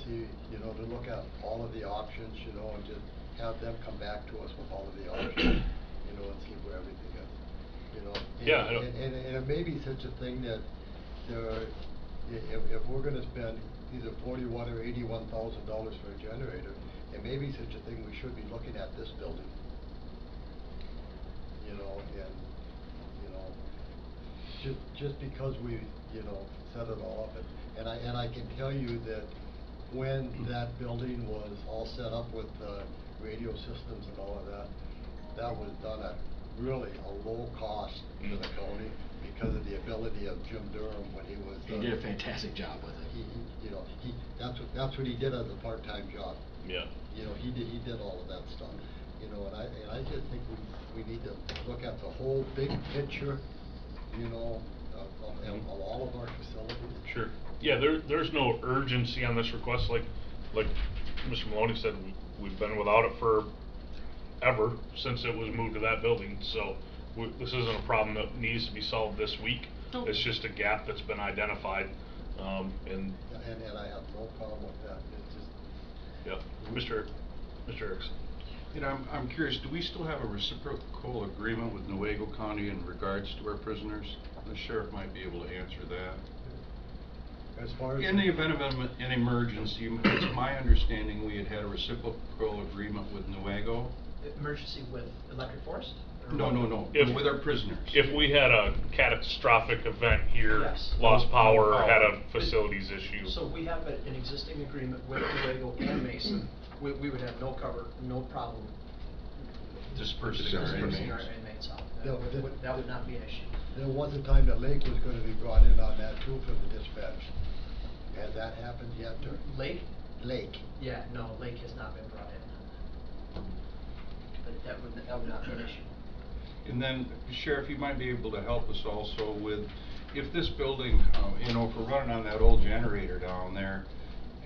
see, you know, to look at all of the options, you know, and just have them come back to us with all of the options, you know, and see where everything is, you know. Yeah, And it may be such a thing that if we're gonna spend either $41,000 or $81,000 for a generator, it may be such a thing we should be looking at this building. You know, and, you know, just because we, you know, set it all up, and I can tell you that when that building was all set up with radio systems and all of that, that was done at really a low cost to the county because of the ability of Jim Durham when he was. He did a fantastic job with it. You know, that's what he did as a part-time job. Yeah. You know, he did all of that stuff. You know, and I just think we need to look at the whole big picture, you know, of all of our facilities. Sure. Yeah, there's no urgency on this request, like Mr. Maloney said, we've been without it for ever since it was moved to that building, so this isn't a problem that needs to be solved this week. Nope. It's just a gap that's been identified, and I have no problem with that. It's just. Yeah. Mr. Erickson. You know, I'm curious, do we still have a reciprocal agreement with Newaygo County in regards to our prisoners? The sheriff might be able to answer that. As far as in the event of an emergency, it's my understanding we had a reciprocal agreement with Newaygo. Emergency with Electric Forest? No, with our prisoners. If we had a catastrophic event here, Yes. lost power, or had a But- facilities issue. So we have an existing agreement with Newaygo and Mason. We would have no problem Dispersing our dispersing our inmates. inmates out. No, That would not be an issue. there was a time that Lake was gonna be brought in on that too for the dispatch. Has that happened yet, or? Lake? Lake. Yeah, no, Lake has not been brought in. But that would not be an issue. And then, Sheriff, you might be able to help us also with, if this building, you know, if we're running on that old generator down there,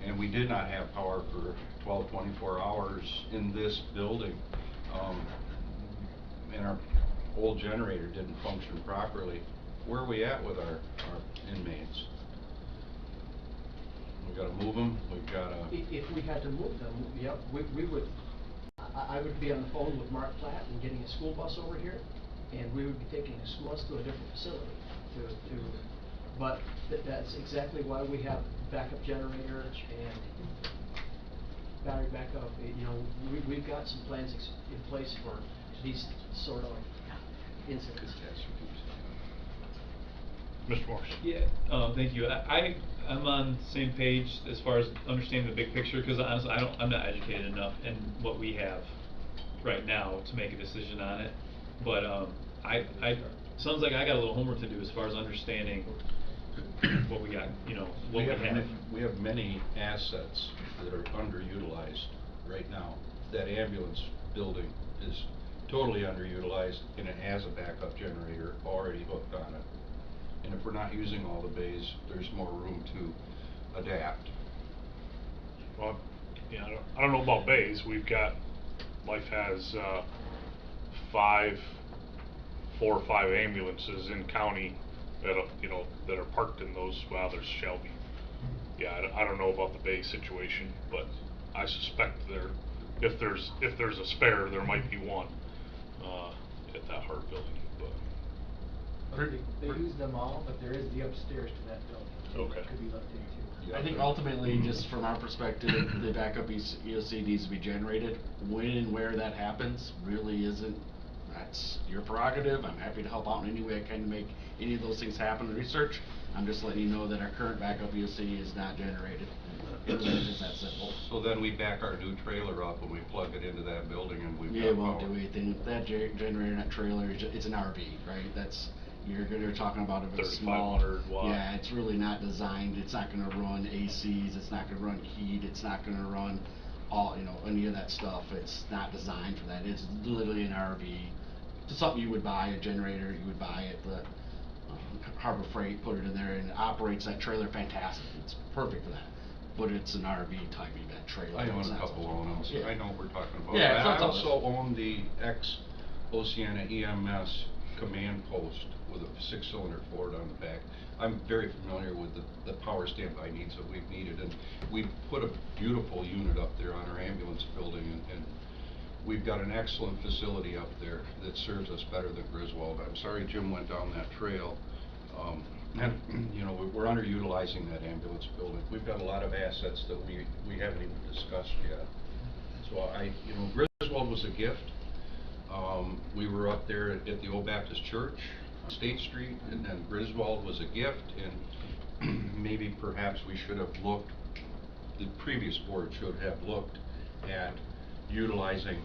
and we did not have power for 12, 24 hours in this building, and our old generator didn't function properly, where are we at with our inmates? We gotta move them, we've gotta. If we had to move them, yep, we would, I would be on the phone with Mark Platt and getting a school bus over here, and we would be taking a school bus to a different facility but that's exactly why we have backup generator and battery backup. You know, we've got some plans in place for these sort of incidents. Mr. Morris. Yeah, thank you. I'm on the same page as far as understanding the big picture, because honestly, I'm not educated enough in what we have right now to make a decision on it. But sounds like I got a little homework to do as far as understanding what we got. You know, what we have many assets that are underutilized right now. That ambulance building is totally underutilized, and it has a backup generator already hooked on it. And if we're not using all the bays, there's more room to adapt. Well, yeah, I don't know about bays. We've got, Life has 4 or 5 ambulances in county that that are parked in those. Well, there's Shelby. Yeah, I don't know about the bay situation, but I suspect if there's a spare, there might be one at that Hart building. But They use them all, but there is the upstairs to that building. Okay. That could be looked into. Yeah. I think ultimately, just from our perspective, the backup EOC needs to be generated. When and where that happens really isn't, that's your prerogative. I'm happy to help out in any way I can to make any of those things happen in research. I'm just letting you know that our current backup EOC is not generated. It's just that simple. So then we back our new trailer up and we plug it into that building and we've Yeah, got it won't power. do anything. That generator and that trailer, it's an RV, right? You're talking about a small, 3,500 watt. yeah, it's really not designed, it's not gonna run ACs, it's not gonna run heat, it's not gonna run any of that stuff. It's not designed for that. It's literally an RV. It's something you would buy, a generator, you would buy it, the Harbor Freight, put it in there, and it operates that trailer fantastic. It's perfect for that. But it's an RV type event trailer. I own a couple of them, so yeah. I know what we're talking about. Yeah, I it's also own the ex-Oceana EMS command post with a 6-cylinder Ford on the back. I'm very familiar with the power standby needs that we've needed, and we put a beautiful unit up there on our ambulance building, and we've got an excellent facility up there that serves us better than Griswold. I'm sorry Jim went down that trail. And, you know, we're underutilizing that ambulance building. We've got a lot of assets that we haven't even discussed yet. So you know, Griswold was a gift. We were up there at the Old Baptist Church on State Street, and then Griswold was a gift, and maybe perhaps we should have looked, the previous board should have looked at utilizing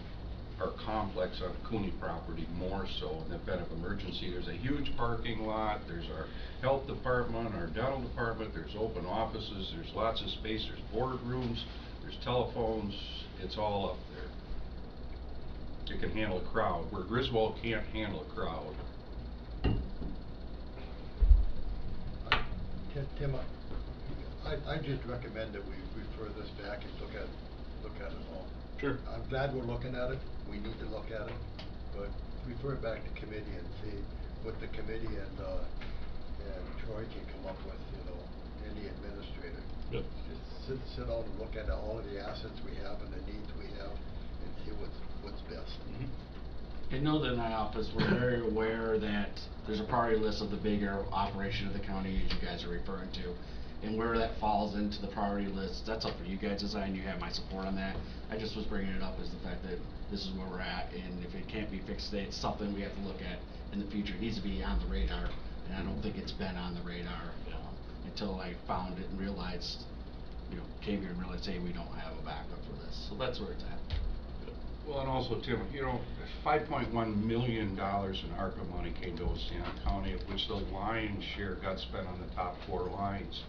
our complex on Cooney property more so in the event of emergency. There's a huge parking lot, there's our health department, our dental department, there's open offices, there's lots of space, there's boardrooms, there's telephones, it's all up there. It can handle a crowd, where Griswold can't handle a crowd. Tim, I just recommend that we refer this back and look at it all. Sure. I'm glad we're looking at it, we need to look at it, but refer it back to committee and see what the committee and Troy can come up with, you know, and the administrator. Yep. Just sit down and look at all of the assets we have and the needs we have and see what's best. I know that in my office, we're very aware that there's a priority list of the bigger operation of the county, as you guys are referring to. And where that falls into the priority list, that's up for you guys to decide, and you have my support on that. I just was bringing it up as the fact that this is where we're at, and if it can't be fixed today, it's something we have to look at in the future. It needs to be on the radar, and I don't think it's been on the radar until I found it and realized, you know, came here and realized, hey, we don't have a backup for this. So that's where it's at. Well, and also, Tim, you know, $5.1 million in ARPA money came to Oceana County, of which the lion's share got spent on the top 4 lines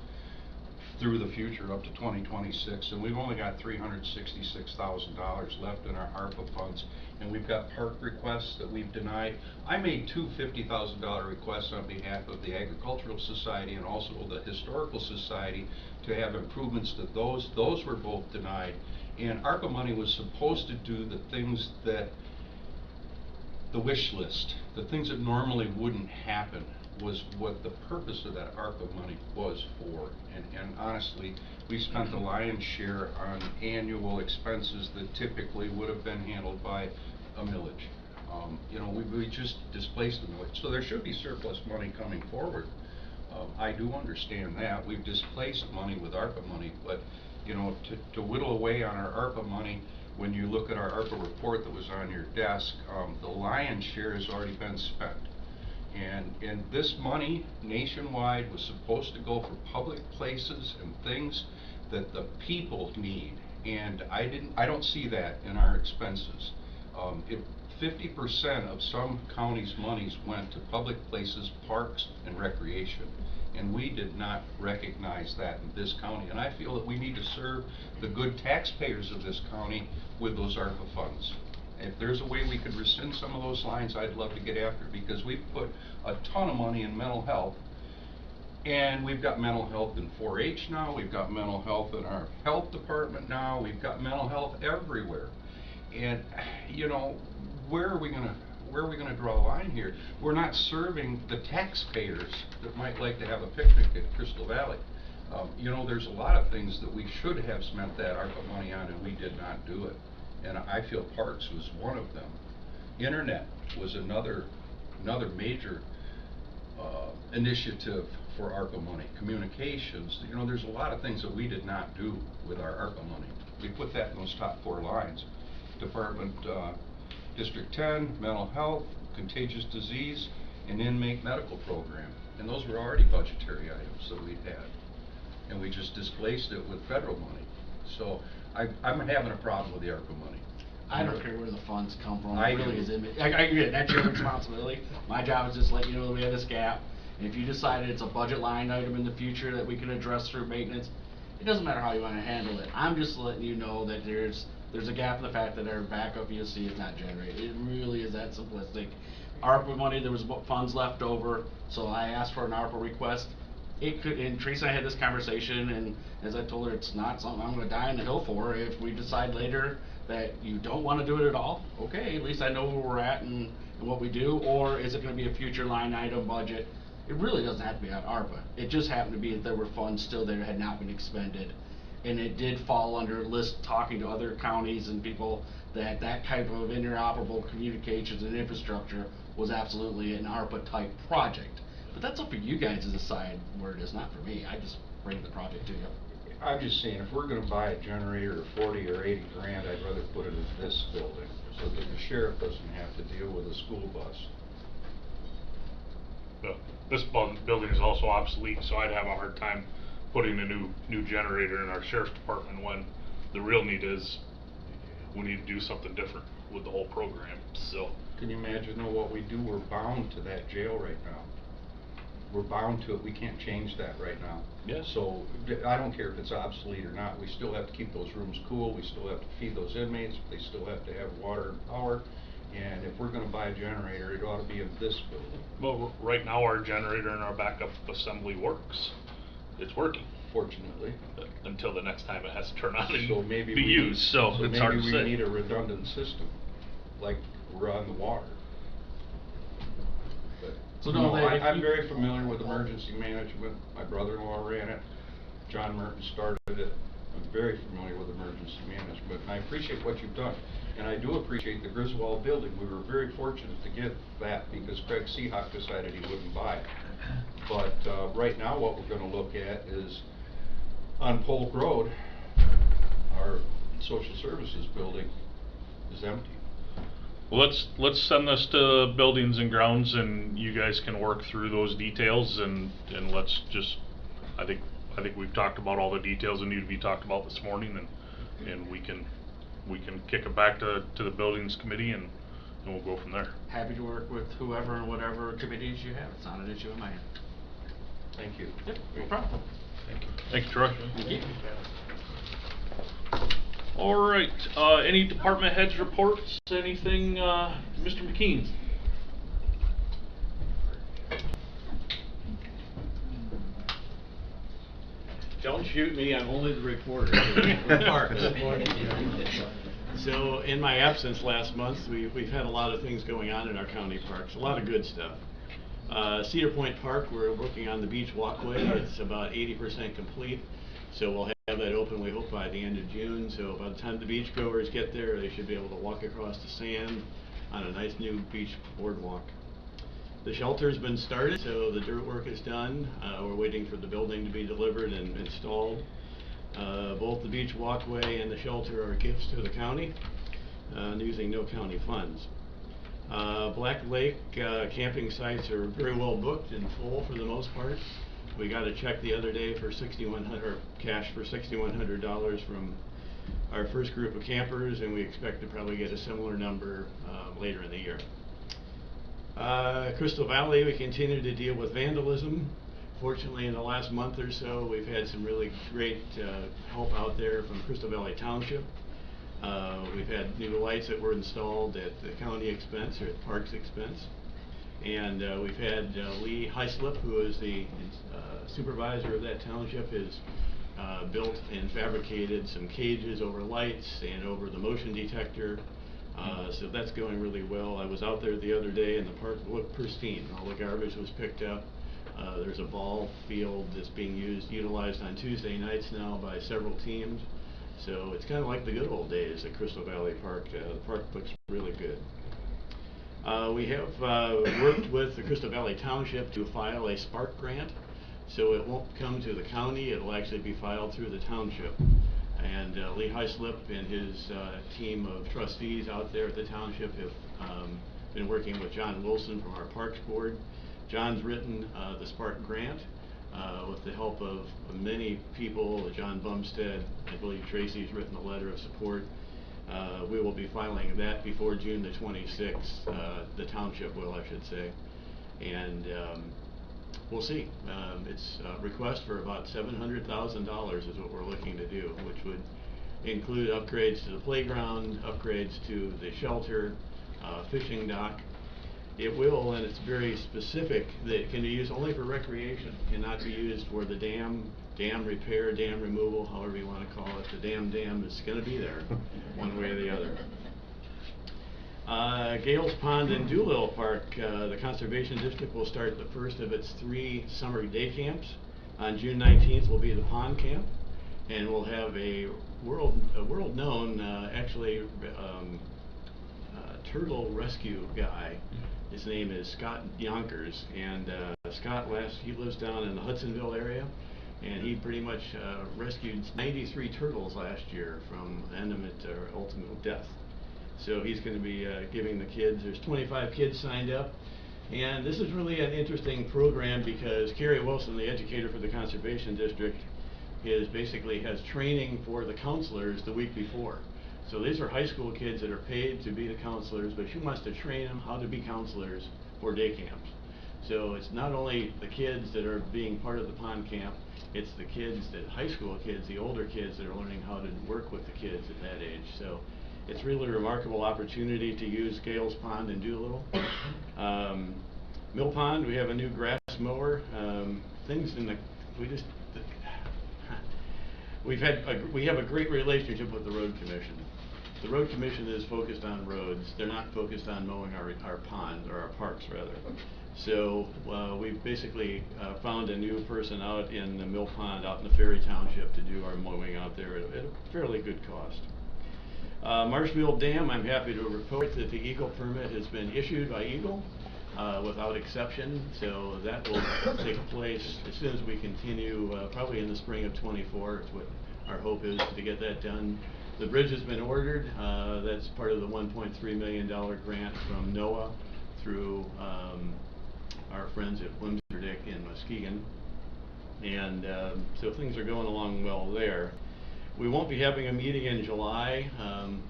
through the future up to 2026, and we've only got $366,000 left in our ARPA funds, and we've got park requests that we've denied. I made 2 $50,000 requests on behalf of the Agricultural Society and also the Historical Society to have improvements to those. Those were both denied, and ARPA money was supposed to do the things that the wish list, the things that normally wouldn't happen, was what the purpose of that ARPA money was for. And honestly, we spent the lion's share on annual expenses that typically would have been handled by a millage. You know, we just displaced the millage. So there should be surplus money coming forward. I do understand that. We've displaced money with ARPA money, but you know, to whittle away on our ARPA money, when you look at our ARPA report that was on your desk, the lion's share has already been spent. And this money nationwide was supposed to go for public places and things that the people need, and I don't see that in our expenses. If 50% of some counties' monies went to public places, parks, and recreation, and we did not recognize that in this county, and I feel that we need to serve the good taxpayers of this county with those ARPA funds. If there's a way we could rescind some of those lines, I'd love to get after it, because we've put a ton of money in mental health, and we've got mental health in 4-H now, we've got mental health in our health department now, we've got mental health everywhere. And you know, where are we gonna draw a line here? We're not serving the taxpayers that might like to have a picnic at Crystal Valley. You know, there's a lot of things that we should have spent that ARPA money on, and we did not do it. And I feel parks was one of them. Internet was another major initiative for ARPA money. Communications, you know, there's a lot of things that we did not do with our ARPA money. We put that in those top 4 lines. Department, District 10, mental health, contagious disease, and inmate medical program. And those were already budgetary items that we had. And we just displaced it with federal money. So I'm having a problem with the ARPA money. I don't care where the funds come from. I It really do. is I agree, that's your responsibility. My job is just to let you know that we have this gap. And if you decided it's a budget line item in the future that we can address through maintenance, it doesn't matter how you wanna handle it. I'm just letting you know that there's a gap in the fact that our backup ESC is not generated. It really is that simplistic. ARPA money, there was funds left over, so I asked for an ARPA request. it could, and Teresa and I had this conversation, and as I told her, it's not something I'm gonna die on the hill for. If we decide later that you don't wanna do it at all, okay, at least I know where we're at and what we do, or is it gonna be a future line item budget? It really doesn't have to be on ARPA. It just happened to be that there were funds still there that had not been expended. And it did fall under list, talking to other counties and people, that that type of interoperable communications and infrastructure was absolutely an ARPA type project. But that's up for you guys to decide where it is, not for me. I just bring the project to you. I'm just saying, if we're gonna buy a generator of 40 or 80 grand, I'd rather put it in this building, so that the sheriff doesn't have to deal with a school bus. This building is also obsolete, so I'd have a hard time putting a new generator in our sheriff's department when the real need is we need to do something different with the whole program, so. Can you imagine though what we do? We're bound to that jail right now. We're bound to it, we can't change that right now. Yeah. So, I don't care if it's obsolete or not, we still have to keep those rooms cool, we still have to feed those inmates, they still have to have water and power. And if we're gonna buy a generator, it ought to be in this building. Well, right now our generator and our backup assembly works. It's working. Fortunately. Until the next time it has to turn on and So maybe be used, so it's hard to say. maybe we need a redundant system, like we're on the water. But, So no, no, if I'm you- very familiar with emergency management. My brother-in-law ran it. John Merton started it. I'm very familiar with emergency management, and I appreciate what you've done. And I do appreciate the Griswold building. We were very fortunate to get that because Craig Seahawk decided he wouldn't buy it. But right now what we're gonna look at is on Polk Road, our social services building is empty. Well, let's send this to Buildings and Grounds, and you guys can work through those details, and let's just, I think we've talked about all the details that need to be talked about this morning, and we can kick it back to the Buildings Committee, and we'll go from there. Happy to work with whoever and whatever committees you have. It's not an issue in my hand. Thank you. Yep, no problem. Thank you, Troy. Thank you. All right, any department heads reports, anything, Mr. McKean? Don't shoot me, I'm only the reporter. So, in my absence last month, we've had a lot of things going on in our county parks, a lot of good stuff. Cedar Point Park, we're working on the beach walkway. It's about 80% complete, so we'll have that open, we hope, by the end of June. So by the time the beach goers get there, they should be able to walk across the sand on a nice new beach boardwalk. The shelter's been started, so the dirt work is done. We're waiting for the building to be delivered and installed. Both the beach walkway and the shelter are gifts to the county, using no county funds. Black Lake camping sites are very well booked and full for the most part. We got a check the other day for cash for $6,100 from our first group of campers, and we expect to probably get a similar number later in the year. Crystal Valley, we continue to deal with vandalism. Fortunately, in the last month or so, we've had some really great help out there from Crystal Valley Township. We've had new lights that were installed at the county expense, or at the park's expense. And we've had Lee Heislip, who is the supervisor of that township, has built and fabricated some cages over lights and over the motion detector. So that's going really well. I was out there the other day and the park looked pristine. All the garbage was picked up. There's a ball field that's being utilized on Tuesday nights now by several teams. So it's kind of like the good old days at Crystal Valley Park. The park looks really good. We have worked with the Crystal Valley Township to file a Spark grant. So it won't come to the county, it'll actually be filed through the township. And Lee Heislip and his team of trustees out there at the township have been working with John Wilson from our Parks Board. John's written the Spark grant with the help of many people. John Bumstead, I believe Tracy's written a letter of support. We will be filing that before June the 26th. The township will, I should say. And we'll see. It's a request for about $700,000 is what we're looking to do, which would include upgrades to the playground, upgrades to the shelter, fishing dock, it will, and it's very specific, that it can be used only for recreation, cannot be used for the dam repair, dam removal, however you want to call it. The dam is going to be there, one way or the other. Gales Pond and Doolittle Park, the Conservation District will start the first of its 3 summer day camps. On June 19th will be the pond camp, and we'll have a world-known, turtle rescue guy. His name is Scott Yonkers, and Scott he lives down in the Hudsonville area, and he pretty much rescued 93 turtles last year from ultimate death. So he's going to be giving the kids, there's 25 kids signed up, and this is really an interesting program because Carrie Wilson, the educator for the Conservation District, basically has training for the counselors the week before. So these are high school kids that are paid to be the counselors, but she wants to train them how to be counselors for day camps. So it's not only the kids that are being part of the pond camp, it's the kids, the high school kids, the older kids that are learning how to work with the kids at that age. So it's really a remarkable opportunity to use Gales Pond and Doolittle. Mill Pond, we have a new grass mower. We have a great relationship with the Road Commission. The Road Commission is focused on roads. They're not focused on mowing our ponds, or our parks rather. So we've basically found a new person out in the Mill Pond, out in the Ferry Township, to do our mowing out there at a fairly good cost. Marshfield Dam, I'm happy to report that the Eagle permit has been issued by Eagle without exception, so that will take place as soon as we continue, probably in the spring of '24 is what our hope is, to get that done. The bridge has been ordered. That's part of the $1.3 million grant from NOAA through our friends at Wimserdick in Muskegon, and so things are going along well there. We won't be having a meeting in July.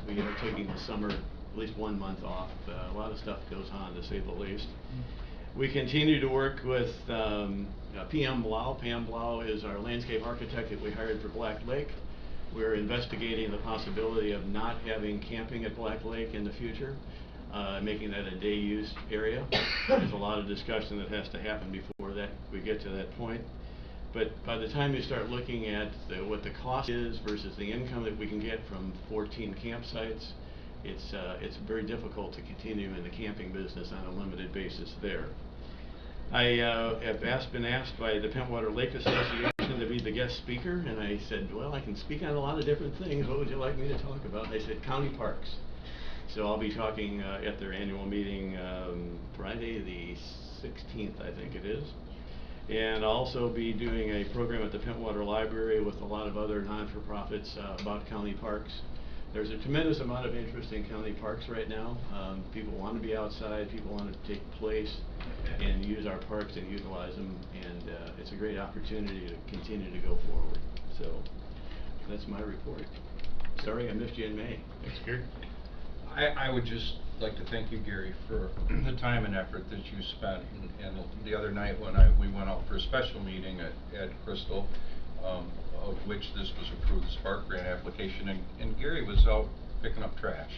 We are taking the summer, at least 1 month off. A lot of stuff goes on, to say the least. We continue to work with PM Blau. Pam Blau is our landscape architect that we hired for Black Lake. We're investigating the possibility of not having camping at Black Lake in the future, making that a day use area. There's a lot of discussion that has to happen before we get to that point. But by the time you start looking at what the cost is versus the income that we can get from 14 campsites, it's very difficult to continue in the camping business on a limited basis there. I have been asked by the Pentwater Lake Association to be the guest speaker, and I said, well, I can speak on a lot of different things. What would you like me to talk about? And they said county parks. So I'll be talking at their annual meeting Friday the 16th, I think it is. And I'll also be doing a program at the Pentwater Library with a lot of other non-for-profits about county parks. There's a tremendous amount of interest in county parks right now. People want to be outside, people want to take place and use our parks and utilize them, and it's a great opportunity to continue to go forward. So that's my report. Sorry I missed you in May. Thanks, Gary. I would just like to thank you, Gary, for the time and effort that you spent. And the other night when we went out for a special meeting at Crystal, of which this was approved, the Spark Grant application, and Gary was out picking up trash.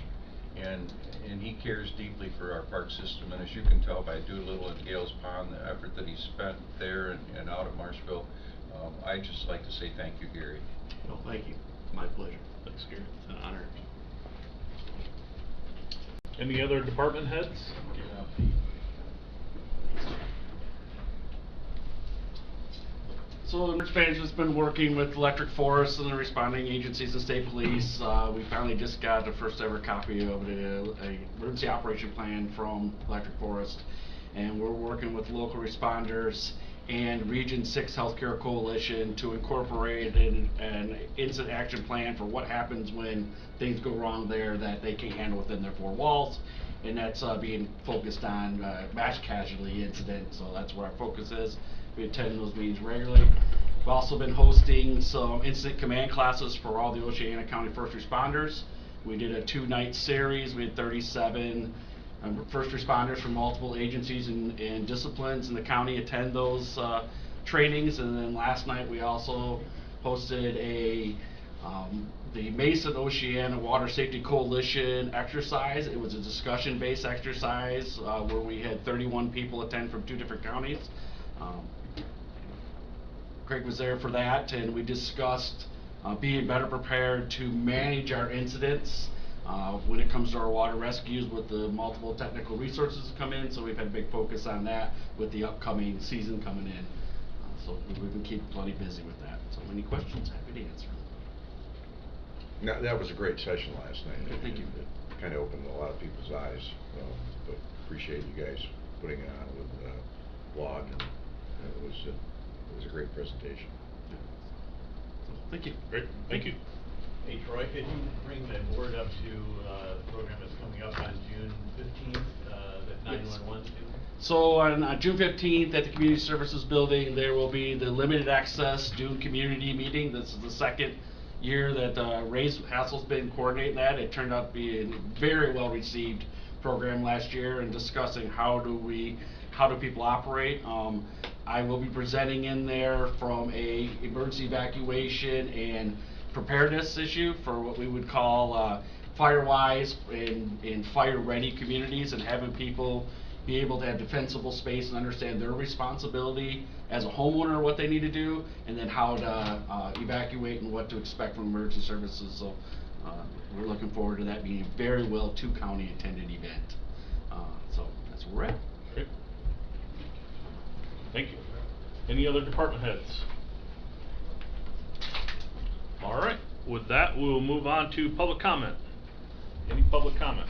And he cares deeply for our park system, and as you can tell by Doolittle and Gales Pond, the effort that he spent there and out at Marshville, I'd just like to say thank you, Gary. Well, thank you. My pleasure. Thanks, Gary. It's an honor. Any other department heads? So the Rich Management's been working with Electric Forest and the responding agencies and state police. We finally just got the first ever copy of a emergency operation plan from Electric Forest, and we're working with local responders and Region 6 Healthcare Coalition to incorporate an incident action plan for what happens when things go wrong there that they can't handle within their 4 walls. And that's being focused on mass casualty incidents, so that's where our focus is. We attend those meetings regularly. We've also been hosting some incident command classes for all the Oceana County first responders. We did a 2-night series. We had 37 first responders from multiple agencies and disciplines in the county attend those trainings. And then last night we also hosted a The Mason Oceana Water Safety Coalition exercise, it was a discussion-based exercise where we had 31 people attend from 2 different counties. Craig was there for that, and we discussed being better prepared to manage our incidents when it comes to our water rescues with the multiple technical resources that come in. So we've had a big focus on that with the upcoming season coming in. So we've been keeping plenty busy with that. So any questions, happy to answer. No, that was a great session last night. Okay, thank you. It kind of opened a lot of people's eyes, but appreciate you guys putting it on with Claude. And it was a great presentation. Thank you. Great, thank you. Hey Troy, could you bring the board up to the program that's coming up on June 15th, that 911's doing? So on June 15th at the Community Services Building, there will be the limited access Dune community meeting. This is the second year that Ray Hassel's been coordinating that. It turned out to be a very well received program last year and discussing how do people operate. I will be presenting in there from a emergency evacuation and preparedness issue for what we would call fire-wise and fire-ready communities, and having people be able to have defensible space and understand their responsibility as a homeowner, what they need to do, and then how to evacuate and what to expect from emergency services. So we're looking forward to that being a very well 2-county attended event. So that's where we're at. Great. Thank you. Any other department heads? All right, with that, we'll move on to public comment. Any public comment?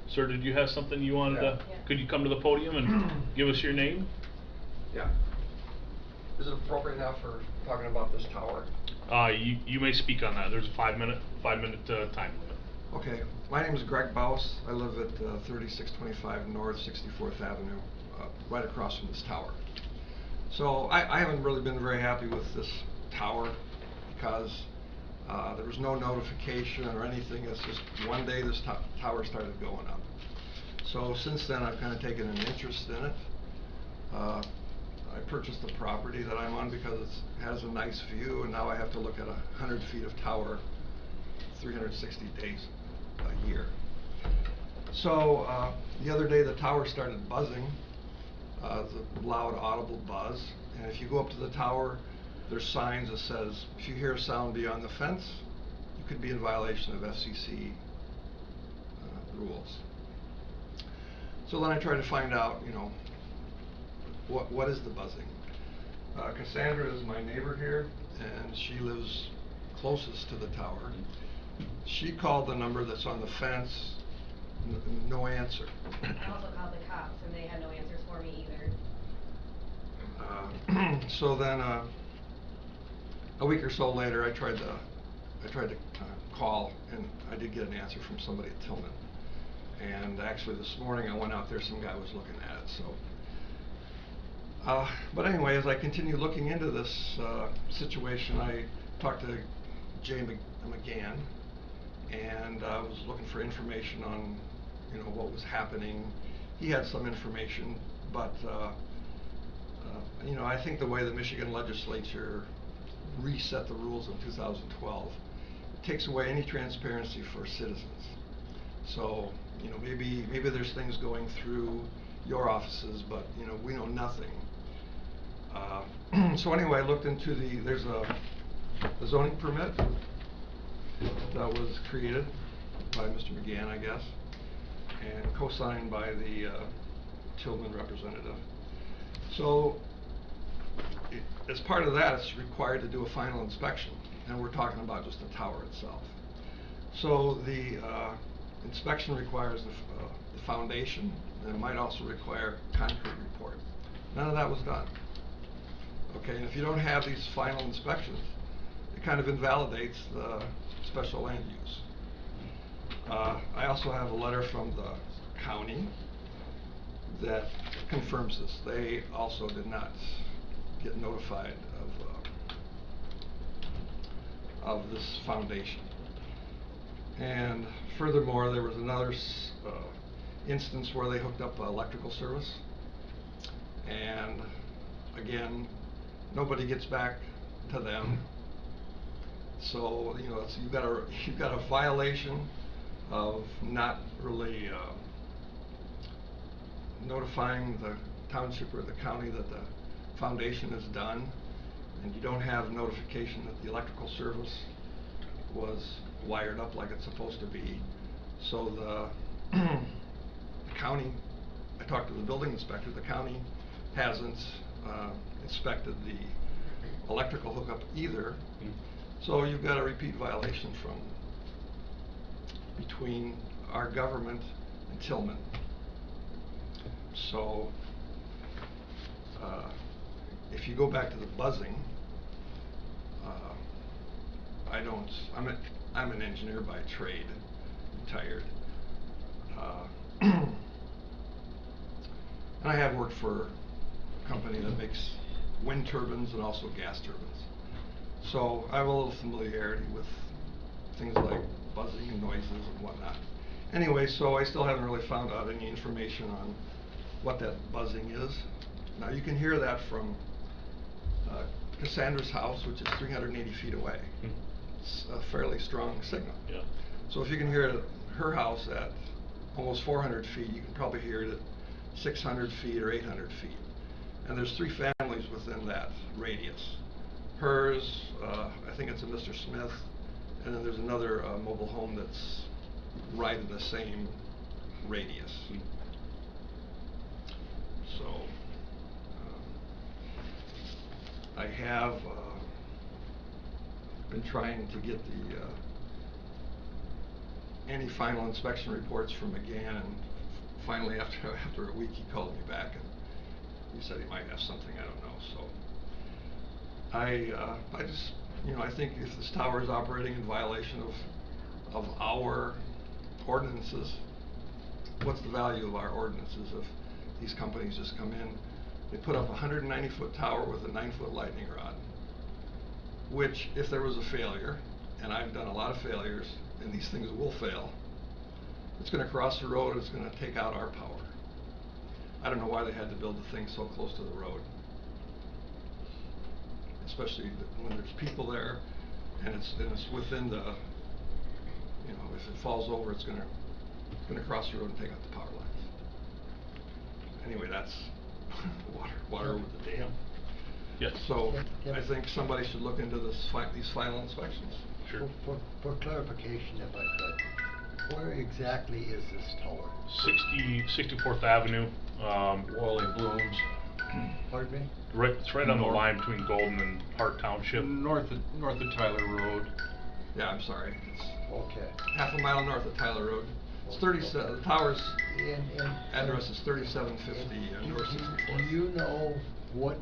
Sir, did you have something you wanted to, could you come to the podium and give us your name? Yeah. Is it appropriate now for talking about this tower? You may speak on that. There's a 5-minute time limit. Okay. My name is Greg Baus. I live at 3625 North 64th Avenue, right across from this tower. So I haven't really been very happy with this tower because there was no notification or anything. It's just one day this tower started going up. So since then I've kind of taken an interest in it. I purchased the property that I'm on because it has a nice view, and now I have to look at 100 feet of tower 360 days a year. So the other day the tower started buzzing. It's a loud audible buzz, and if you go up to the tower, there's signs that says if you hear a sound beyond the fence, you could be in violation of FCC rules. So then I tried to find out, you know, what is the buzzing. Cassandra is my neighbor here, and she lives closest to the tower. She called the number that's on the fence, no answer. I also called the cops, and they had no answers for me either. So then a week or so later, I tried to call, and I did get an answer from somebody at Tillman. And actually this morning I went out there, some guy was looking at it. So but anyway, as I continue looking into this situation, I talked to Jay McGann, and I was looking for information on, you know, what was happening. He had some information, but you know, I think the way the Michigan legislature reset the rules in 2012 takes away any transparency for citizens. So, you know, maybe there's things going through your offices, but you know, we know nothing. So anyway, I looked into there's a zoning permit that was created by Mr. McGann, I guess, and co-signed by the Tillman representative. So as part of that, it's required to do a final inspection, and we're talking about just the tower itself. So the inspection requires the foundation, and it might also require concrete report. None of that was done. Okay, and if you don't have these final inspections, it kind of invalidates the special land use. I also have a letter from the county that confirms this. They also did not get notified of this foundation. And furthermore, there was another instance where they hooked up electrical service, and again, nobody gets back to them. So, you know, you've got a violation of not really notifying the township or the county that the foundation is done, and you don't have notification that the electrical service was wired up like it's supposed to be. So the county, I talked to the building inspector, the county hasn't inspected the electrical hookup either. So you've got a repeat violation from between our government and Tillman. So if you go back to the buzzing, I'm an engineer by trade, retired. And I have worked for a company that makes wind turbines and also gas turbines. So I have a little familiarity with things like buzzing and noises and whatnot. Anyway, so I still haven't really found out any information on what that buzzing is. Now you can hear that from Cassandra's house, which is 380 feet away. It's a fairly strong signal. Yeah. So if you can hear it at her house at almost 400 feet, you can probably hear it at 600 feet or 800 feet. And there's 3 families within that radius. Hers, I think it's a Mr. Smith, and then there's another mobile home that's right in the same radius. So I have been trying to get the any final inspection reports from McGann, and finally after a week he called me back and he said he might have something, I don't know. So I just, you know, I think if this tower is operating in violation of our ordinances, what's the value of our ordinances if these companies just come in, they put up a 190-foot tower with a 9-foot lightning rod, which if there was a failure, and I've done a lot of failures, and these things will fail, it's going to cross the road, it's going to take out our power. I don't know why they had to build the thing so close to the road, especially when there's people there, and it's within the, you know, if it falls over, it's going to cross the road and take out the power lines. Anyway, that's water over the dam. Yes. So I think somebody should look into this these final inspections. Sure. For clarification, if I could, where exactly is this tower? 64th Avenue. Wally Blooms. Pardon me? It's right on the line between Golden and Hart Township. North of Tyler Road. Yeah, I'm sorry. It's Okay. half a mile north of Tyler Road. It's 37. The tower's And address is 3750 North 64th. Do you know what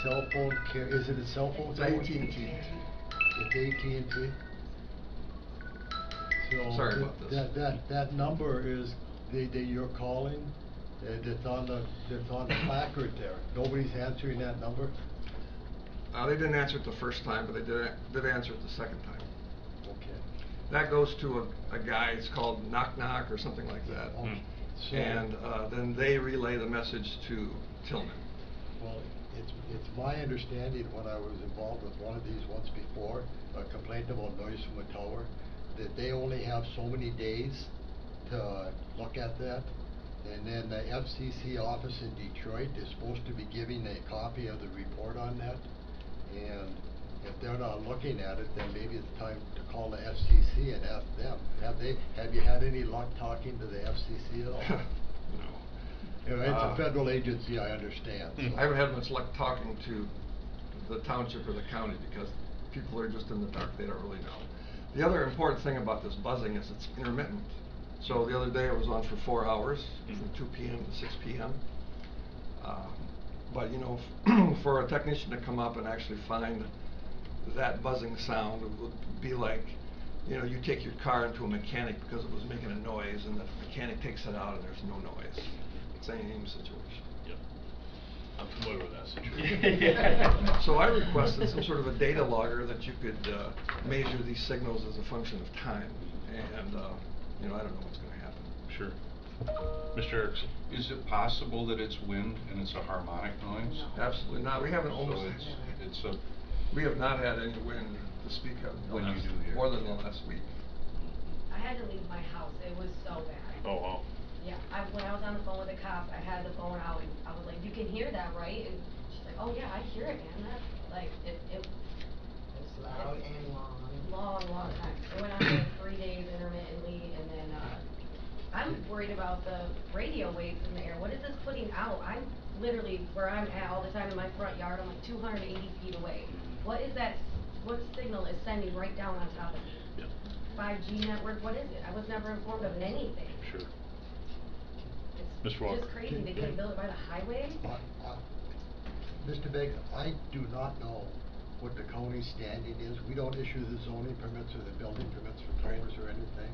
cell phone is it a cell phone? It's tower? AT&T. It's AT&T. So Sorry about this. That number is that you're calling. That's on the placard there. Nobody's answering that number. They didn't answer it the first time, but they did answer it the second time. Okay. That goes to a guy. It's called Knock Knock or something like that. Okay. So, And then they relay the message to Tillman. well, it's my understanding when I was involved with one of these once before, a complaint about noise from a tower, that they only have so many days to look at that. And then the FCC office in Detroit is supposed to be giving a copy of the report on that. And if they're not looking at it, then maybe it's time to call the FCC and ask them. Have you had any luck talking to the FCC at all? No. You know, it's a federal agency, I understand. So. I haven't had much luck talking to the township or the county because people are just in the dark. They don't really know. The other important thing about this buzzing is it's intermittent. So the other day it was on for 4 hours, from 2 p.m. to 6 p.m. But you know, for a technician to come up and actually find that buzzing sound, it would be like, you know, you take your car into a mechanic because it was making a noise, and the mechanic takes it out and there's no noise. Same situation. Yep. I'm familiar with that situation. So I requested some sort of a data logger that you could measure these signals as a function of time, and you know, I don't know what's going to happen. Sure. Mr. Erickson. Is it possible that it's wind and it's a harmonic noise? Absolutely not. We haven't almost. So it's a. We have not had any wind to speak of. When you do hear. More than the last week. I had to leave my house, it was so bad. Oh, wow. Yeah, when I was on the phone with the cops, I had the phone out and I was like, you can hear that, right? And she's like, oh yeah, I hear it, man, that's, like, It's loud and long. long time. It went on for like 3 days intermittently, and then, I'm worried about the radio waves in the air. What is this putting out? I'm literally, where I'm at all the time in my front yard, I'm like 280 feet away. What is that, what signal is sending right down on top of me? Yeah. 5G network, what is it? I was never informed of anything. Sure. It's Mr. Walker. just crazy, they didn't build it by the highway? Mr. Beggs, I do not know what the county's standing is. We don't issue the zoning permits or the building permits for towers or anything.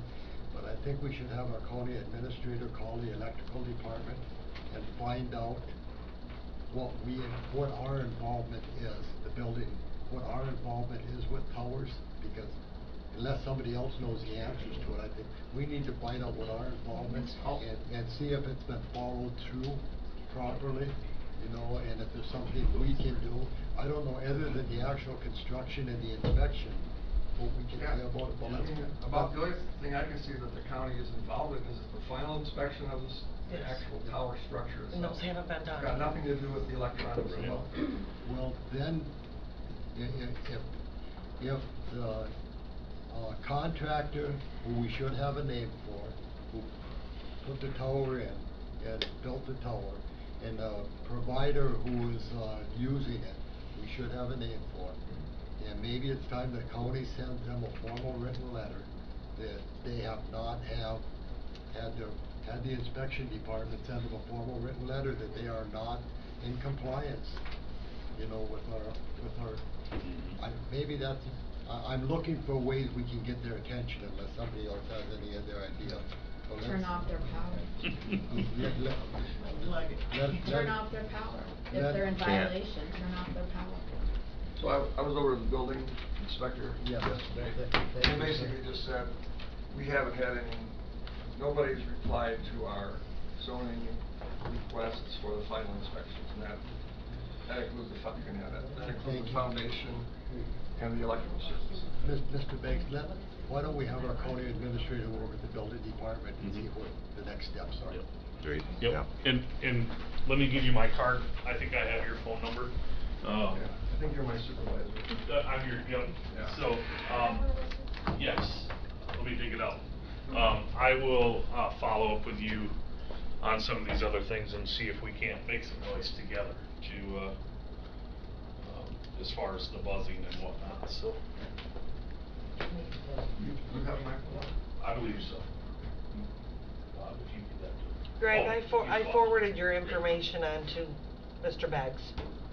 But I think we should have our county administrator call the electrical department and find out what our involvement is, the building, what our involvement is with towers, because unless somebody else knows the answers to it, I think we need to find out what our involvement and see if it's been followed through properly, you know, and if there's something we can do. I don't know, other than the actual construction and the inspection, what we can say about it, but let's. About the only thing I can see that the county is involved in is the final inspection of the Yes. actual tower structure itself. And those haven't been done. It's got nothing to do with the electronics at all. Well, then, if the contractor, who we should have a name for, who put the tower in and built the tower, and the provider who is using it, we should have a name for. And maybe it's time the county sends them a formal written letter that they have not had the inspection department send them a formal written letter that they are not in compliance, you know, with our, maybe that's, I'm looking for ways we can get their attention unless somebody else has any other idea. So Turn off their power. Turn off their power. If they're in violation, turn off their power. So I was over to the building inspector Yeah. yesterday, Thank and you, basically sir. just said, we haven't had nobody's replied to our zoning requests for the final inspections, and that includes you can have that includes Thank the you. foundation and the electrical services. Mr. Banks, why don't we have our county administrator work with the building department and see what the next steps are? Yep. Great. Yep, and let me give you my card, I think I have your phone number. Yeah, I think you're my supervisor. I'm your, yep, Yeah. so, yes, let me dig it out. I will, follow up with you on some of these other things and see if we can't make some noise together to, as far as the buzzing and whatnot, so. You have my phone? I believe so. If you give that to. Greg, Oh, I you forwarded your information on to Mr. Beggs.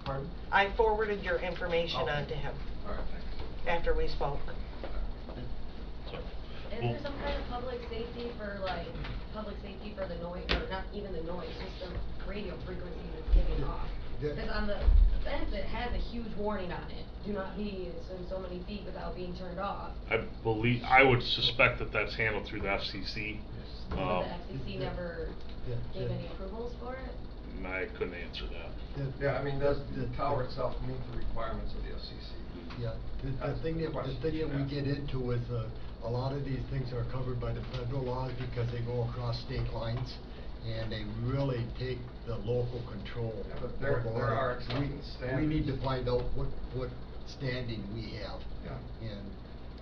Pardon? I forwarded your information Okay. on to him All right, thanks. after we spoke. Sorry. Is there some kind of public safety for the noise, or not even the noise, just the radio frequency that's giving off? Yeah. Cause on the fence, it has a huge warning on it, do not be in so many feet without being turned off. I would suspect that that's handled through the FCC. But the FCC never Yeah, gave yeah. any approvals for it? I couldn't answer that. Yeah, I mean, does the tower itself meet the requirements of the FCC? Yeah, the That's thing the that question we you should get ask. into is, a lot of these things are covered by the federal laws because they go across state lines, and they really take the local control. Yeah, but there of all are that. acceptance We need to standards. find out what standing we have. Yeah. And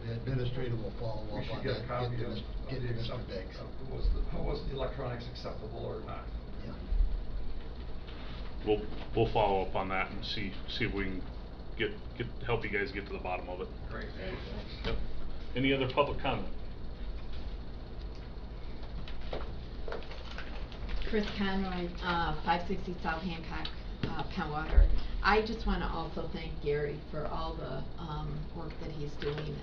the administrator will follow We up should on get that, a copy get of to the Mr. accept- Beggs. was the electronics acceptable or not? Yeah. We'll follow up on that and see if we can help you guys get to the bottom of it. Great. Yep. Any other public comment? Chris Conroy, 560 South Hancock, Pentwater. I just want to also thank Gary for all the work that he's doing.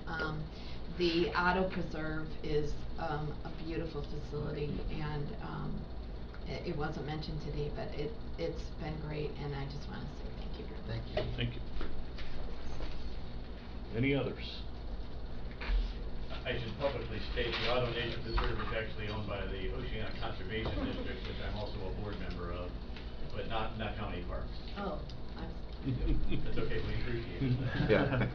The Auto Preserve is a beautiful facility, and it wasn't mentioned today, but it's been great, and I just want to say thank you very much. Thank you. Thank you. Any others? I should publicly state the Auto Nation Preserve is actually owned by the Oceana Conservation District, which I'm also a board member of, but not county parks. Oh, I'm. That's okay, we appreciate it. Yeah.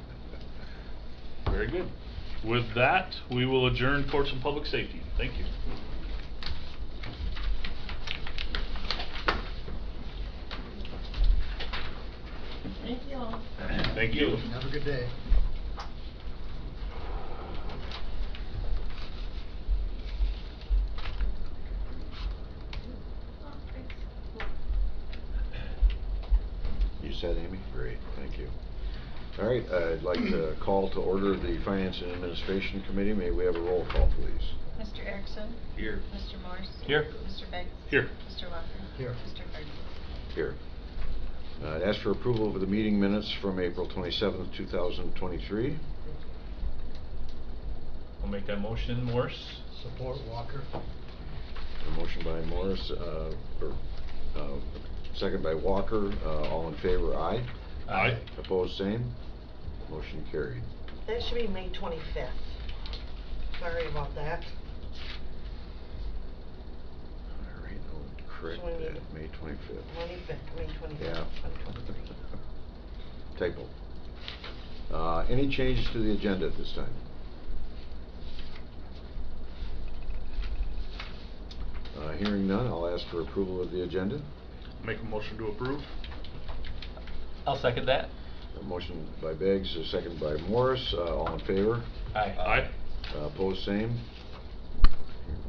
Very good. With that, we will adjourn Courts and Public Safety. Thank you. Thank you all. Thank you. Have a good day. You said, Amy? Great, thank you. All right, I'd like to call to order the Finance and Administration Committee. May we have a roll call, please? Mr. Erickson? Here. Mr. Morse? Here. Mr. Beggs? Here. Mr. Walker? Here. Mr. Gardy? Here. I'd ask for approval of the meeting minutes from April 27th, 2023. I'll make that motion, Morse. Support Walker. A motion by Morris, second by Walker. All in favor, aye. Aye. Opposed, same. Motion carried. That should be May 25th. Sorry about that. All right, I'll correct So we need that. May 25th. May 25th, Yeah. 2023. Typo. Any changes to the agenda at this time? Hearing none, I'll ask for approval of the agenda. Make a motion to approve. I'll second that. A motion by Beggs, a second by Morris. All in favor? Aye. Aye. Opposed, same.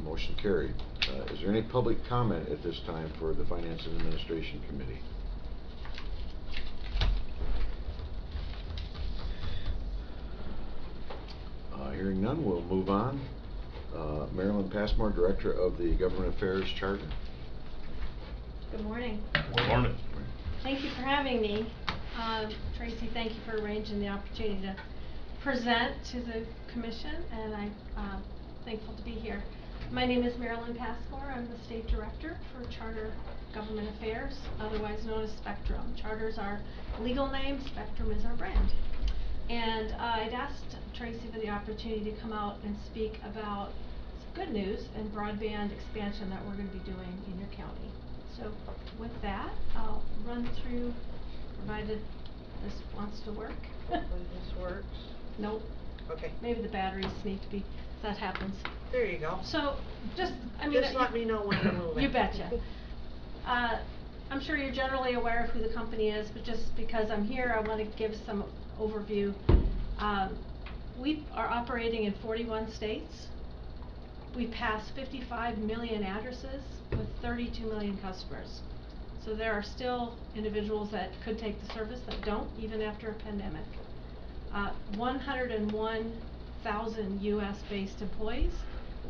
Motion carried. Is there any public comment at this time for the Finance and Administration Committee? Hearing none, we'll move on. Marilyn Passmore, Director of the Government Affairs Charter. Good morning. Good morning. Thank you for having me. Tracy, thank you for arranging the opportunity to present to the commission, and I'm thankful to be here. My name is Marilyn Passmore. I'm the State Director for Charter Government Affairs, otherwise known as Spectrum. Charter's our legal name, Spectrum is our brand. And I'd asked Tracy for the opportunity to come out and speak about good news and broadband expansion that we're going to be doing in your county. So with that, I'll run through, provided this wants to work. Hopefully this works. Nope. Okay. Maybe the batteries need to be, that happens. There you go. So just, I mean. Just let me know when you're moving. You betcha. I'm sure you're generally aware of who the company is, but just because I'm here, I want to give some overview. We are operating in 41 states. We pass 55 million addresses with 32 million customers. So there are still individuals that could take the service that don't, even after a pandemic. 101,000 US-based employees.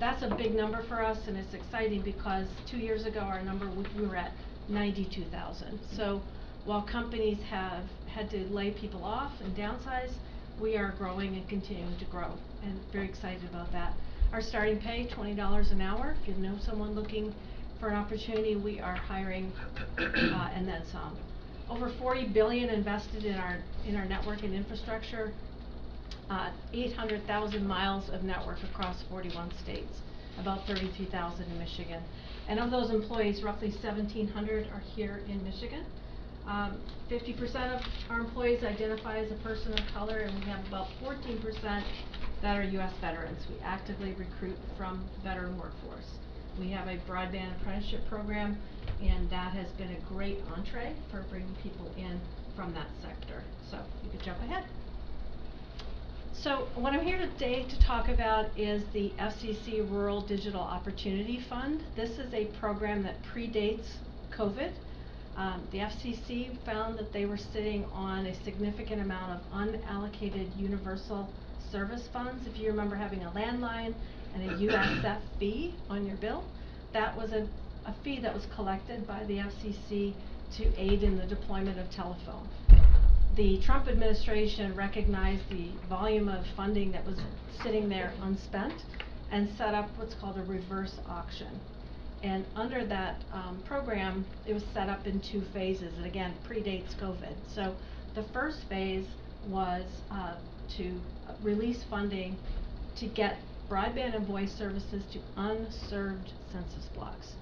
That's a big number for us, and it's exciting because 2 years ago our number, we were at 92,000. So while companies have had to lay people off and downsize, we are growing and continuing to grow, and very excited about that. Our starting pay, $20 an hour. If you know someone looking for an opportunity, we are hiring and then some. Over $40 billion invested in our network and infrastructure. 800,000 miles of network across 41 states, about 33,000 in Michigan. And of those employees, roughly 1,700 are here in Michigan. 50% of our employees identify as a person of color, and we have about 14% that are U.S. veterans. We actively recruit from the veteran workforce. We have a broadband apprenticeship program, and that has been a great entree for bringing people in from that sector. So you could jump ahead. So what I'm here today to talk about is the FCC Rural Digital Opportunity Fund. This is a program that predates COVID. The FCC found that they were sitting on a significant amount of unallocated universal service funds. If you remember having a landline and a USF fee on your bill, that was a fee that was collected by the FCC to aid in the deployment of telephone. The Trump administration recognized the volume of funding that was sitting there unspent and set up what's called a reverse auction. And under that program, it was set up in 2 phases, and again, predates COVID. So the first phase was to release funding to get broadband and voice services to unserved census blocks.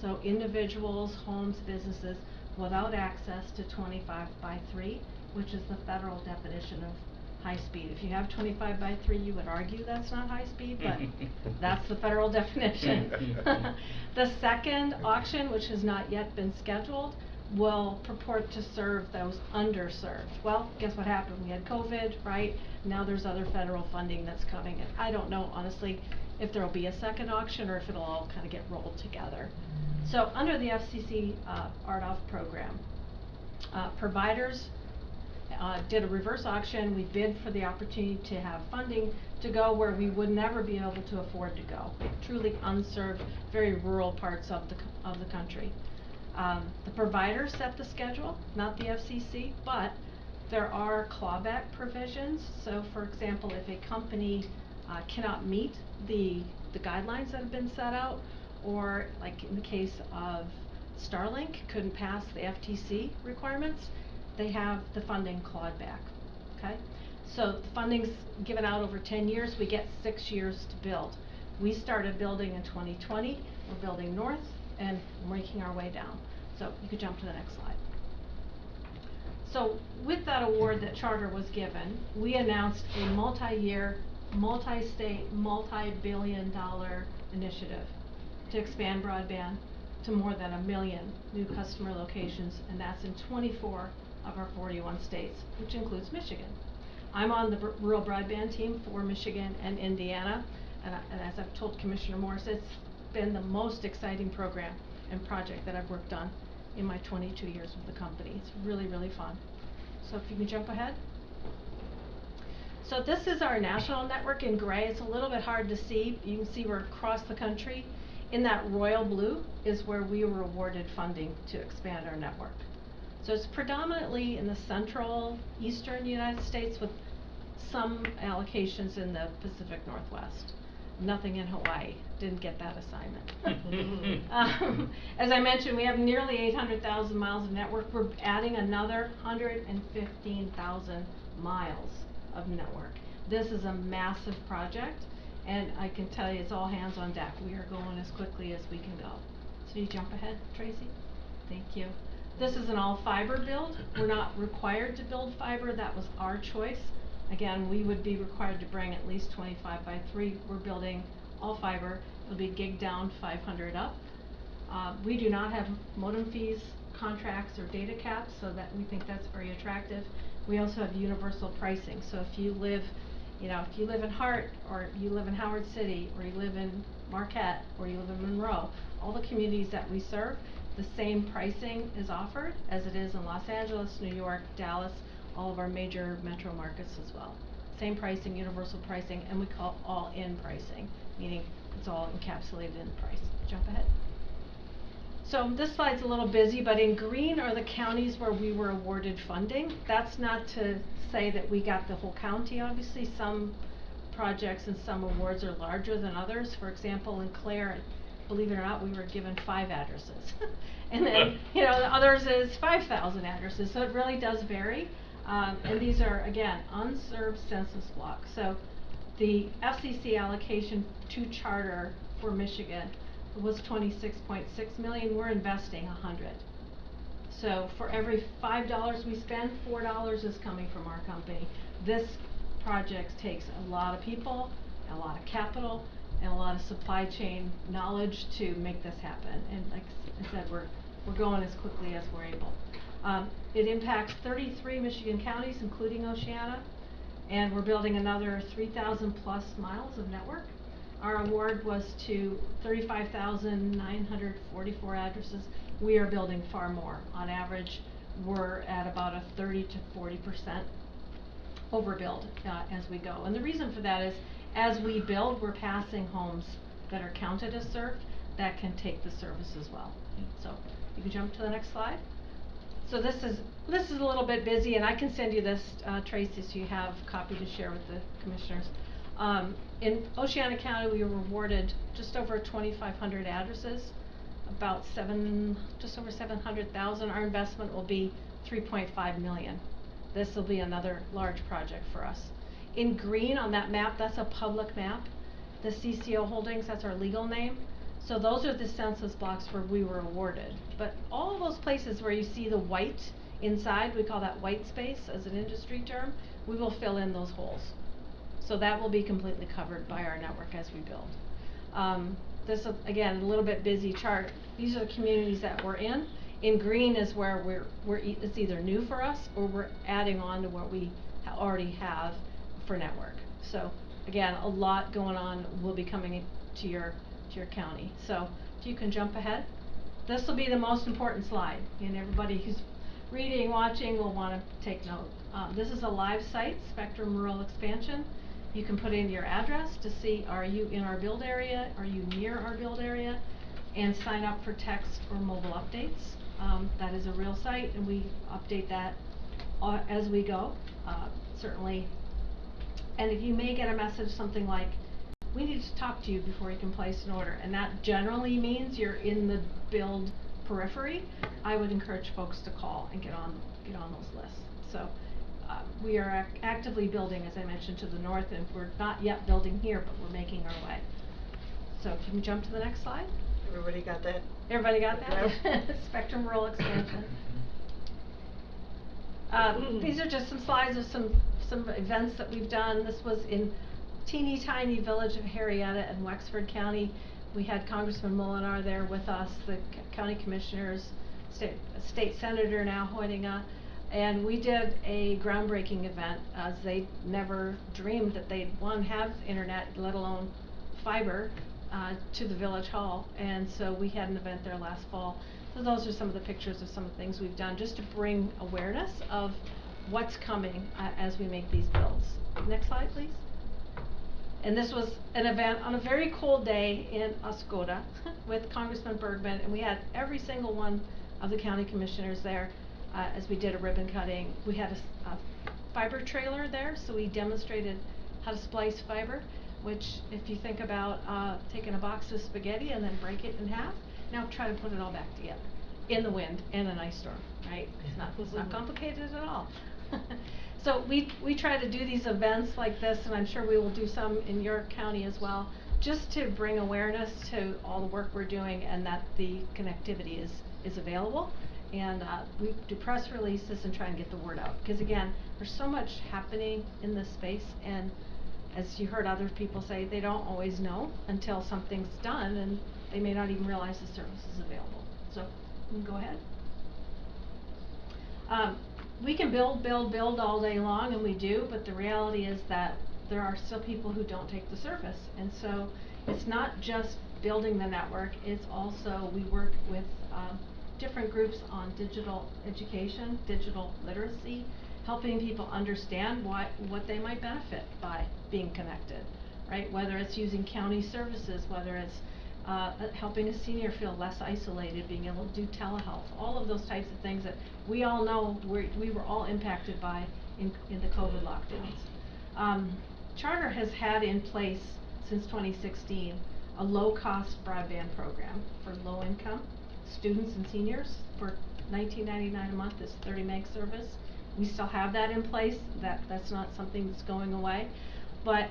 So individuals, homes, businesses without access to 25 by 3, which is the federal definition of high speed. If you have 25x3, you would argue that's not high speed, but that's the federal definition. The second auction, which has not yet been scheduled, will purport to serve those underserved. Well, guess what happened? We had COVID, right? Now there's other federal funding that's coming in. I don't know, honestly, if there'll be a second auction or if it'll all kind of get rolled together. So under the FCC RDOF program, providers did a reverse auction. We bid for the opportunity to have funding to go where we would never be able to afford to go. Truly unserved, very rural parts of the country. The providers set the schedule, not the FCC, but there are clawback provisions. So for example, if a company cannot meet the guidelines that have been set out, or like in the case of Starlink, couldn't pass the FTC requirements, they have the funding clawed back, okay? So the funding's given out over 10 years, we get 6 years to build. We started building in 2020, we're building north, and making our way down. So you could jump to the next slide. So with that award that Charter was given, we announced a multi-year, multi-state, multi-billion-dollar initiative to expand broadband to more than 1 million new customer locations, and that's in 24 of our 41 states, which includes Michigan. I'm on the rural broadband team for Michigan and Indiana, and as I've told Commissioner Morris, it's been the most exciting program and project that I've worked on in my 22 years with the company. It's really, really fun. So if you can jump ahead. So this is our national network in gray. It's a little bit hard to see. You can see we're across the country. In that royal blue is where we were awarded funding to expand our network. So it's predominantly in the central, eastern United States with some allocations in the Pacific Northwest. Nothing in Hawaii. Didn't get that assignment. As I mentioned, we have nearly 800,000 miles of network. We're adding another 115,000 miles of network. This is a massive project, and I can tell you it's all hands on deck. We are going as quickly as we can go. So you jump ahead, Tracy? Thank you. This is an all fiber build. We're not required to build fiber. That was our choice. Again, we would be required to bring at least 25x3. We're building all fiber. It'll be gig down, 500 up. We do not have modem fees, contracts, or data caps, so that we think that's very attractive. We also have universal pricing. So if you live, if you live in Hart, or you live in Howard City, or you live in Marquette, or you live in Monroe, all the communities that we serve, the same pricing is offered as it is in Los Angeles, New York, Dallas, all of our major metro markets as well. Same pricing, universal pricing, and we call all-in pricing, meaning it's all encapsulated in the price. Jump ahead. So this slide's a little busy, but in green are the counties where we were awarded funding. That's not to say that we got the whole county, obviously. Some projects and some awards are larger than others. For example, in Clare, believe it or not, we were given 5 addresses. And then, the others is 5,000 addresses, so it really does vary. And these are, again, unserved census blocks. So the FCC allocation to Charter for Michigan was $26.6 million. We're investing 100. So for every $5 we spend, $4 is coming from our company. This project takes a lot of people, a lot of capital, and a lot of supply chain knowledge to make this happen. And like I said, we're going as quickly as we're able. It impacts 33 Michigan counties, including Oceana, and we're building another 3,000 plus miles of network. Our award was to 35,944 addresses. We are building far more. On average, we're at about a 30 to 40% overbuild as we go. And the reason for that is, as we build, we're passing homes that are counted as served that can take the service as well. So you can jump to the next slide. So this is a little bit busy, and I can send you this, Tracy, so you have a copy to share with the commissioners. In Oceana County, we were awarded just over 2,500 addresses, about just over 700,000. Our investment will be $3.5 million. This will be another large project for us. In green on that map, that's a public map. The CCO Holdings, that's our legal name. So those are the census blocks where we were awarded. But all those places where you see the white inside, we call that white space as an industry term, we will fill in those holes. So that will be completely covered by our network as we build. This is, again, a little bit busy chart. These are the communities that we're in. In green is where it's either new for us or we're adding on to what we already have for network. So again, a lot going on will be coming to your county. So if you can jump ahead. This will be the most important slide, and everybody who's reading, watching will want to take note. This is a live site, Spectrum Rural Expansion. You can put in your address to see, are you in our build area, are you near our build area, and sign up for text or mobile updates. That is a real site, and we update that as we go, certainly. And if you may get a message something like, we need to talk to you before you can place an order, and that generally means you're in the build periphery, I would encourage folks to call and get on those lists. So we are actively building, as I mentioned, to the north, and we're not yet building here, but we're making our way. So if you can jump to the next slide. Everybody got that? Everybody got that? Yep. Spectrum Rural Expansion. These are just some slides of some events that we've done. This was in teeny tiny village of Harrietta in Wexford County. We had Congressman Molinar there with us, the county commissioners, state senator now, Hoyninga, and we did a groundbreaking event, as they never dreamed that they'd have internet, let alone fiber, to the village hall. And so we had an event there last fall. So those are some of the pictures of some of the things we've done just to bring awareness of what's coming as we make these builds. Next slide, please. And this was an event on a very cold day in Oscoda with Congressman Bergman, and we had every single one of the county commissioners there as we did a ribbon cutting. We had a fiber trailer there, so we demonstrated how to splice fiber, which if you think about taking a box of spaghetti and then break it in half, now try to put it all back together in the wind in an ice storm, right? It's not complicated at all. So we try to do these events like this, and I'm sure we will do some in your county as well, just to bring awareness to all the work we're doing and that the connectivity is available. And we do press releases and try and get the word out. Because again, there's so much happening in this space, and as you heard other people say, they don't always know until something's done, and they may not even realize the service is available. So you can go ahead. We can build all day long, and we do, but the reality is that there are still people who don't take the service. And so it's not just building the network, it's also we work with different groups on digital education, digital literacy, helping people understand what they might benefit by being connected, right? Whether it's using county services, whether it's helping a senior feel less isolated, being able to do telehealth, all of those types of things that we all know we were all impacted by in the COVID lockdowns. Charter has had in place since 2016 a low-cost broadband program for low-income students and seniors for $19.99 a month. This 30 meg service. We still have that in place. That's not something that's going away. But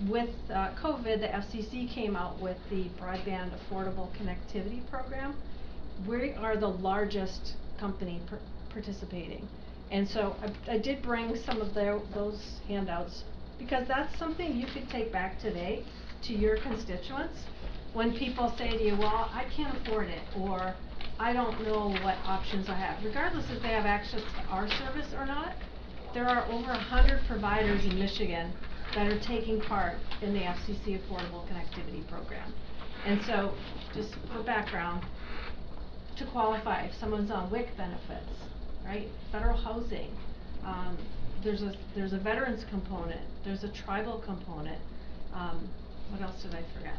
with COVID, the FCC came out with the Broadband Affordable Connectivity Program. We are the largest company participating. And so I did bring some of those handouts because that's something you could take back today to your constituents when people say to you, well, I can't afford it, or I don't know what options I have. Regardless if they have access to our service or not, there are over 100 providers in Michigan that are taking part in the FCC Affordable Connectivity Program. And so, just for background, to qualify, if someone's on WIC benefits, right, federal housing, there's a veterans component, there's a tribal component. What else did I forget?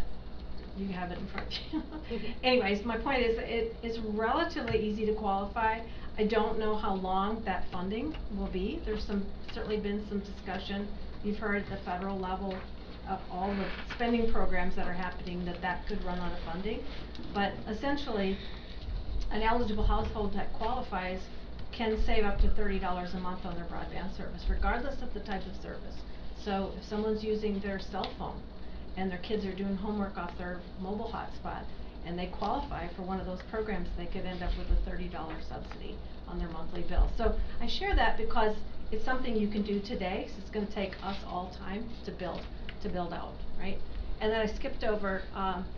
You have it in front of you. Anyways, my point is it's relatively easy to qualify. I don't know how long that funding will be. There's certainly been some discussion. You've heard at the federal level of all the spending programs that are happening that could run out of funding. But essentially, an eligible household that qualifies can save up to $30 a month on their broadband service, regardless of the type of service. So if someone's using their cell phone and their kids are doing homework off their mobile hotspot, and they qualify for one of those programs, they could end up with a $30 subsidy on their monthly bill. So I share that because it's something you can do today, so it's gonna take us all time to build out, right? And then I skipped over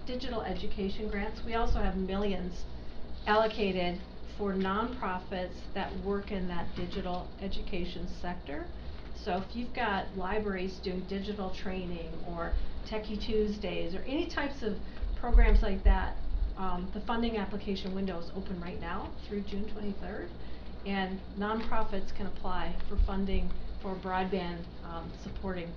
digital education grants. We also have millions allocated for nonprofits that work in that digital education sector. So if you've got libraries doing digital training or Techie Tuesdays or any types of programs like that, the funding application window is open right now through June 23rd, and nonprofits can apply for funding for broadband supporting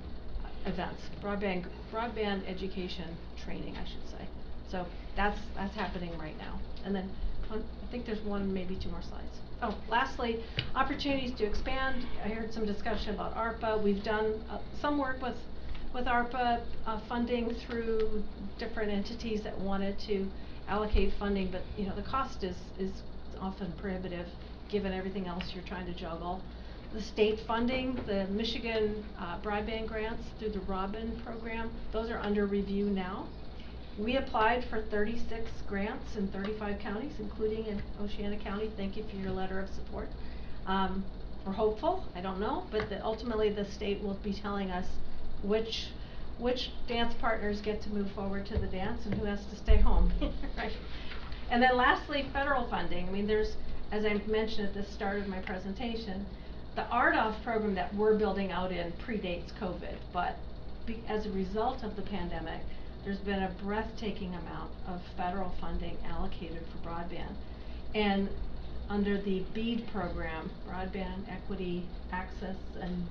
events, broadband education training, I should say. So that's happening right now. And then I think there's one, maybe two more slides. Oh, lastly, opportunities to expand. I heard some discussion about ARPA. We've done some work with ARPA funding through different entities that wanted to allocate funding, but you know the cost is often prohibitive given everything else you're trying to juggle. The state funding, the Michigan broadband grants through the Robin program, those are under review now. We applied for 36 grants in 35 counties, including in Oceana County. Thank you for your letter of support. We're hopeful, I don't know, but ultimately the state will be telling us which dance partners get to move forward to the dance and who has to stay home, right? And then lastly, federal funding. I mean, there's, as I mentioned at the start of my presentation, the RDOF program that we're building out in predates COVID, but as a result of the pandemic, there's been a breathtaking amount of federal funding allocated for broadband. And under the BEAD program, Broadband Equity Access, and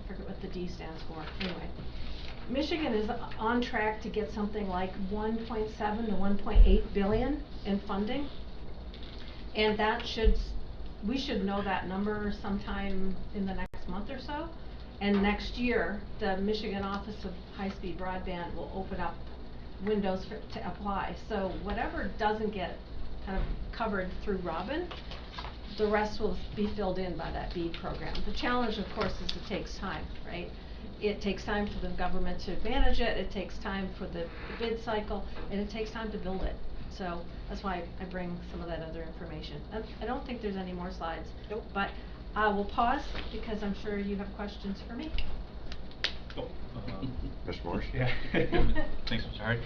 I forget what the D stands for, anyway. Michigan is on track to get something like 1.7 to 1.8 billion in funding. And that we should know that number sometime in the next month or so. And next year, the Michigan Office of High-Speed Broadband will open up windows to apply. So whatever doesn't get kind of covered through Robin, the rest will be filled in by that BEAD program. The challenge, of course, is it takes time, right? It takes time for the government to manage it, it takes time for the bid cycle, and it takes time to build it. So that's why I bring some of that other information. I don't think there's any more slides. Nope. But I will pause because I'm sure you have questions for me. Oh, Mr. Morris? Yeah. Thanks, Mr. Hart.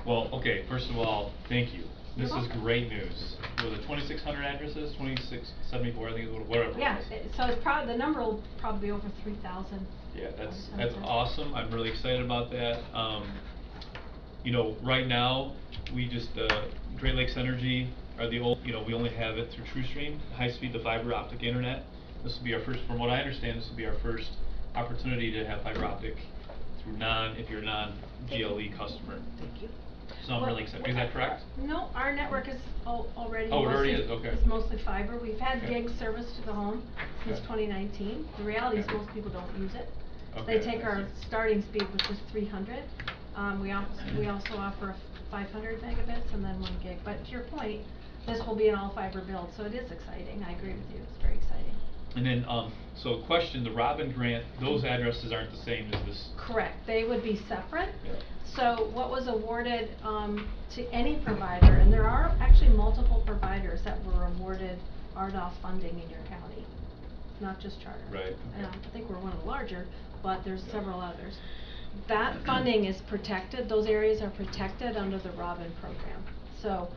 Well, okay, first of all, thank you. This is great news. Was it 2,600 addresses? 2,674, I think, whatever. Yeah, so it's probably, the number will probably be over 3,000. Yeah, that's awesome. I'm really excited about that. You know, right now, we just, Great Lakes Energy are the old, you know, we only have it through TrueStream, high speed to fiber optic internet. This will be our first, from what I understand, this will be our first opportunity to have fiber optic through if you're a non-GLE customer. Thank you. So I'm really excited. Is that correct? No, our network is already. Oh, it already is, okay. It's mostly fiber. We've had Okay. gig service to the home since Okay. 2019. The reality is Okay. most people don't use it. Okay, They take I our see. starting speed, which is 300. We also offer 500 megabits and then 1 gig. But to your point, this will be an all fiber build, so it is exciting. I agree with you. It's very exciting. And then, so question, the Robin grant, those addresses aren't the same as this? Correct. They would be separate. Yeah. So what was awarded to any provider, and there are actually multiple providers that were awarded RDOF funding in your county, not just Charter. Right, okay. I think we're one of the larger, but there's Yeah. several others. That funding is protected. Those areas are protected under the Robin program. So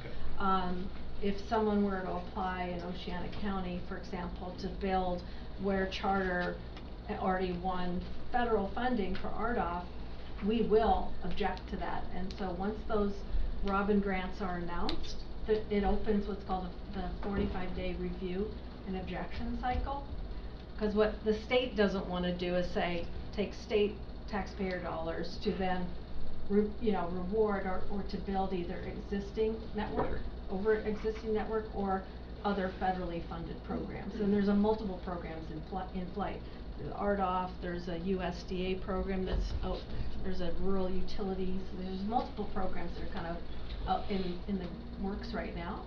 if someone were to apply in Oceana County, for example, to build where Charter already won federal funding for RDOF, we will object to that. And so once those Robin grants are announced, it opens what's called the 45-day review and objection cycle. Because what the state doesn't want to do is say, take state taxpayer dollars to then reward or to build either existing network or other federally funded programs. And there's multiple programs in flight. There's RDOF, there's a USDA program that's out, there's a rural utilities, there's multiple programs that are kind of out in the works right now.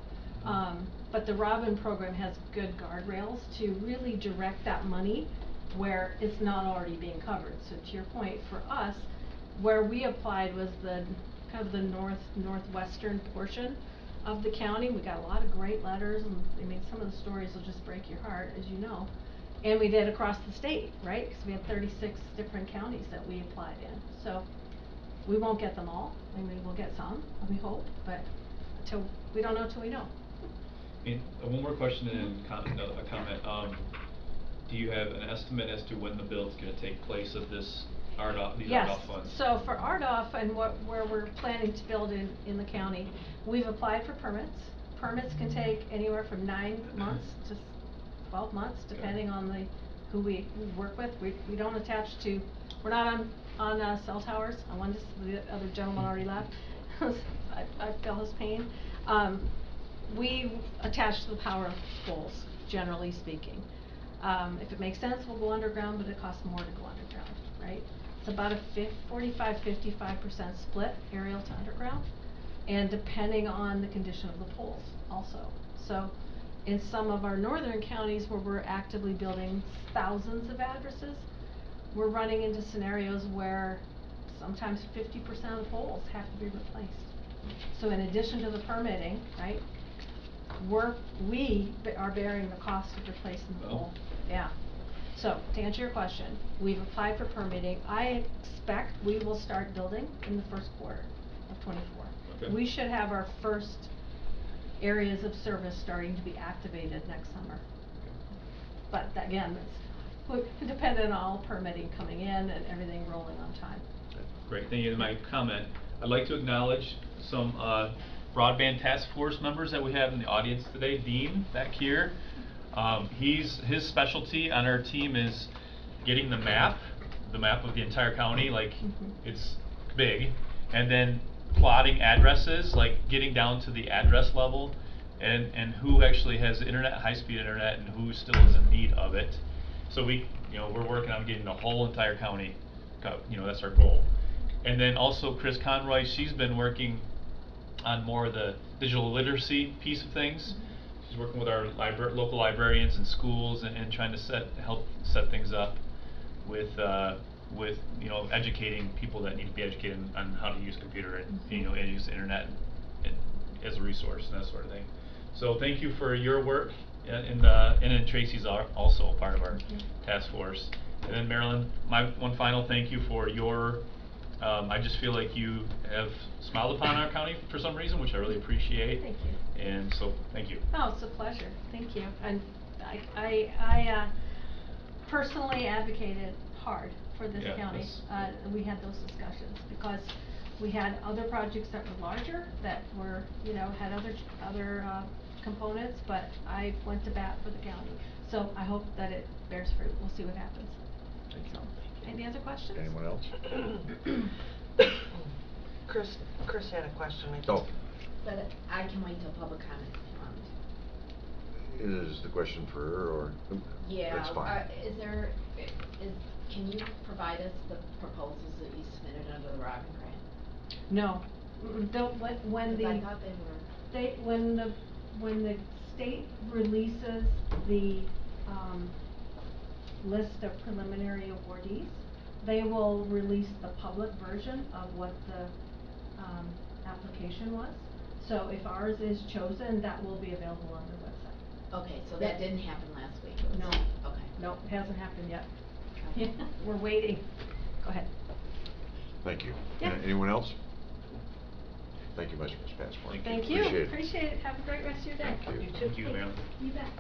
But the Robin program has good guardrails to really direct that money where it's not already being covered. So to your point, for us, where we applied was the kind of the northwestern portion of the county. We got a lot of great letters, and I mean, some of the stories will just break your heart, as you know. And we did across the state, right? Because we had 36 different counties that we applied in. So we won't get them all. I mean, we'll get some, we hope, but we don't know till we know. And one more question and a comment. Do you have an estimate as to when the build's going to take place of this these RDOF funds? Yes. So for RDOF and where we're planning to build in the county, we've applied for permits. Permits can take anywhere from 9 months to 12 months, depending on who we work with. We don't attach to. We're not on cell towers. The other gentleman already left. I feel his pain. We attach to the power poles, generally speaking. If it makes sense, we'll go underground, but it costs more to go underground, right? It's about a 45-55% split, aerial to underground, and depending on the condition of the poles also. So in some of our northern counties where we're actively building thousands of addresses, we're running into scenarios where sometimes 50% of the poles have to be replaced. So in addition to the permitting, right, we are bearing the cost of replacing the pole. Yeah. So to answer your question, we've applied for permitting. I expect we will start building in the first quarter of 24. Okay. We should have our first areas of service starting to be activated next summer. But again, it's dependent on all permitting coming in and everything rolling on time. Great, thank you. In my comment, I'd like to acknowledge some broadband task force members that we have in the audience today. Dean, back here. His specialty on our team is getting the map of the entire county, like it's big, and then plotting addresses, like getting down to the address level, and who actually has internet, high-speed internet, and who still is in need of it. So we're working on getting the whole entire county. That's our goal. And then also Chris Conroy, she's been working on more of the digital literacy piece of things. She's working with our local librarians and schools and trying to help set things up with educating people that need to be educated on how to use computer and and use the internet and as a resource and that sort of thing. So thank you for your work, and then Tracy's also a part of our task force. And then Marilyn, my one final thank you for your. I just feel like you have smiled upon our county for some reason, which I really appreciate. Thank you. And so, thank you. Oh, it's a pleasure. Thank you. And I personally advocated hard for this county. We had those discussions because we had other projects that were larger, that were, had other components, but I went to bat for the county. So I hope that it bears fruit. We'll see what happens. So, any other questions? Anyone else? Chris had a question. Oh. But I can wait till public comment if you want. Is the question for her, or? Yeah. That's fine. Can you provide us the proposals that you submitted under the Robin Grant? No. When I thought they were. When the state releases the list of preliminary awardees, they will release the public version of what the application was. So if ours is chosen, that will be available on their website. Okay, so that didn't happen last week. No. Okay. No, it hasn't happened yet. Okay. We're waiting. Go ahead. Thank you. Yeah. Anyone else? Thank you much, Ms. Passmore. Thank you. Appreciate it. Have a great rest of your day. Thank you. Thank you, ma'am. You bet.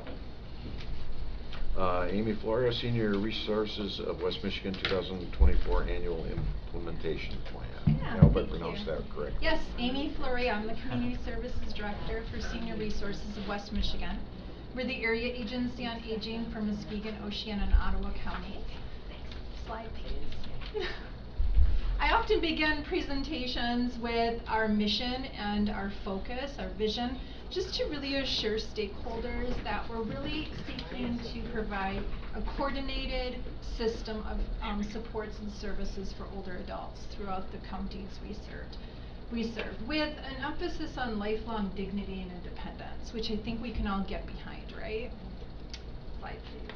Amy Florio, Senior Resources of West Michigan 2024 Annual Implementation Plan. Yeah, I hope I thank pronounced you. that correct. Yes, Amy Fleury. I'm the Community Services Director for Senior Resources of West Michigan. We're the area agency on aging for Muskegon, Oceana, and Ottawa counties. Slide, please. I often begin presentations with our mission and our focus, our vision, just to really assure stakeholders that we're really seeking to provide a coordinated system of supports and services for older adults throughout the counties we serve, with an emphasis on lifelong dignity and independence, which I think we can all get behind, right? Slide, please.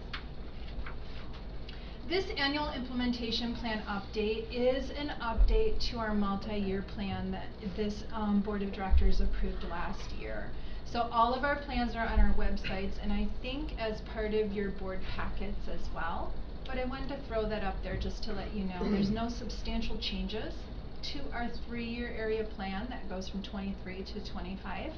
This annual implementation plan update is an update to our multi-year plan that this board of directors approved last year. So all of our plans are on our websites, and I think as part of your board packets as well. But I wanted to throw that up there just to let you know there's no substantial changes to our 3-year area plan that goes from 23 to 25.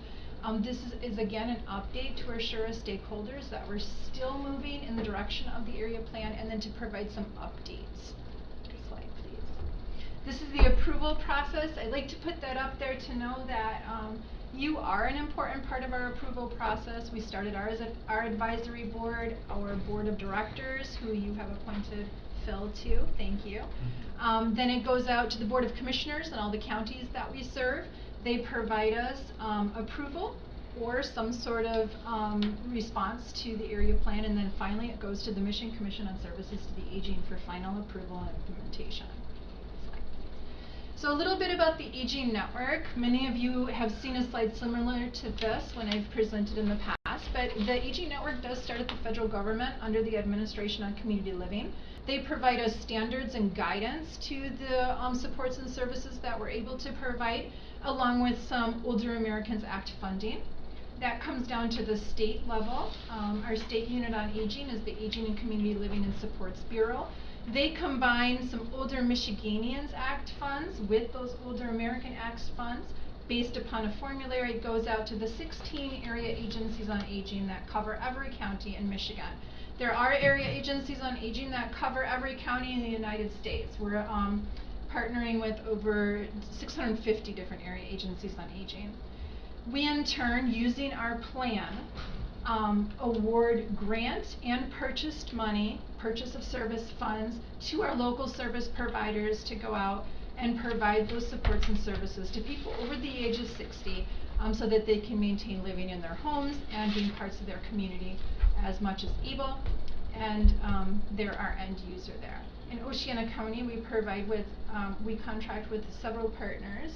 This is again an update to assure our stakeholders that we're still moving in the direction of the area plan, and then to provide some updates. Next slide, please. This is the approval process. I'd like to put that up there to know that you are an important part of our approval process. We started our advisory board, our board of directors, who you have appointed Phil to. Thank you. Then it goes out to the board of commissioners and all the counties that we serve. They provide us approval or some sort of response to the area plan, and then finally it goes to the Michigan Commission on Services to the Aging for final approval and implementation. So a little bit about the Aging Network. Many of you have seen a slide similar to this when I've presented in the past, but the Aging Network does start at the federal government under the Administration on Community Living. They provide us standards and guidance to the supports and services that we're able to provide, along with some Older Americans Act funding. That comes down to the state level. Our state unit on aging is the Aging and Community Living and Supports Bureau. They combine some Older Michiganians Act funds with those Older American Act funds. Based upon a formulary, it goes out to the 16 area agencies on aging that cover every county in Michigan. There are area agencies on aging that cover every county in the United States. We're partnering with over 650 different area agencies on aging. We in turn, using our plan, award grant and purchased money, purchase of service funds, to our local service providers to go out and provide those supports and services to people over the age of 60 so that they can maintain living in their homes and being parts of their community as much as able, and they're our end user there. In Oceana County, we provide with, we contract with several partners.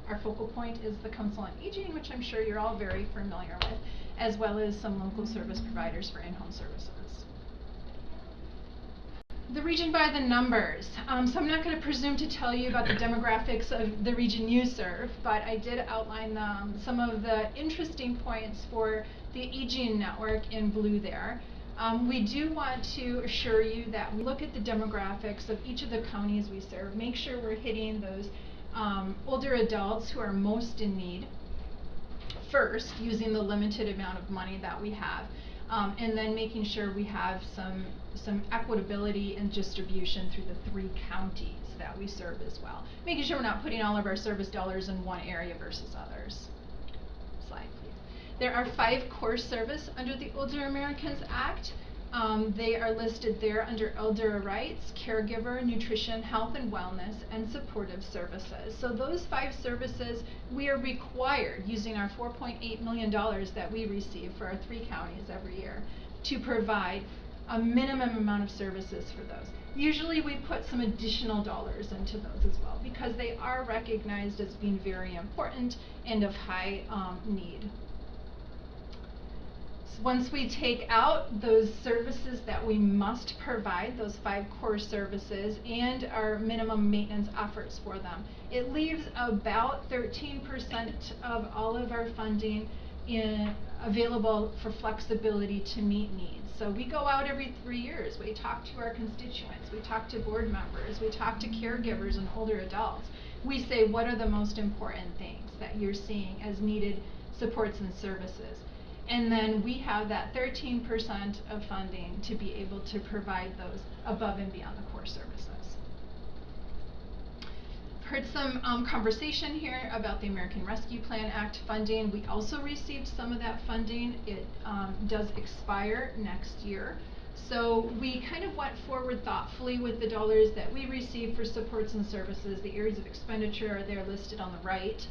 Our focal point is the Council on Aging, which I'm sure you're all very familiar with, as well as some local service providers for in-home services. The region by the numbers. So I'm not going to presume to tell you about the demographics of the region you serve, but I did outline some of the interesting points for the Aging Network in blue there. We do want to assure you that we look at the demographics of each of the counties we serve, make sure we're hitting those older adults who are most in need first, using the limited amount of money that we have, and then making sure we have some equitability and distribution through the 3 counties that we serve as well. Making sure we're not putting all of our service dollars in one area versus others. Slide, please. There are 5 core services under the Older Americans Act. They are listed there under elder rights, caregiver, nutrition, health and wellness, and supportive services. So those 5 services, we are required, using our $4.8 million that we receive for our 3 counties every year, to provide a minimum amount of services for those. Usually we put some additional dollars into those as well, because they are recognized as being very important and of high need. Once we take out those services that we must provide, those 5 core services, and our minimum maintenance efforts for them, it leaves about 13% of all of our funding available for flexibility to meet needs. So we go out every 3 years, we talk to our constituents, we talk to board members, we talk to caregivers and older adults. We say, what are the most important things that you're seeing as needed supports and services? And then we have that 13% of funding to be able to provide those above and beyond the core services. Heard some conversation here about the American Rescue Plan Act funding. We also received some of that funding. It does expire next year. So we kind of went forward thoughtfully with the dollars that we received for supports and services. The areas of expenditure are there listed on the right.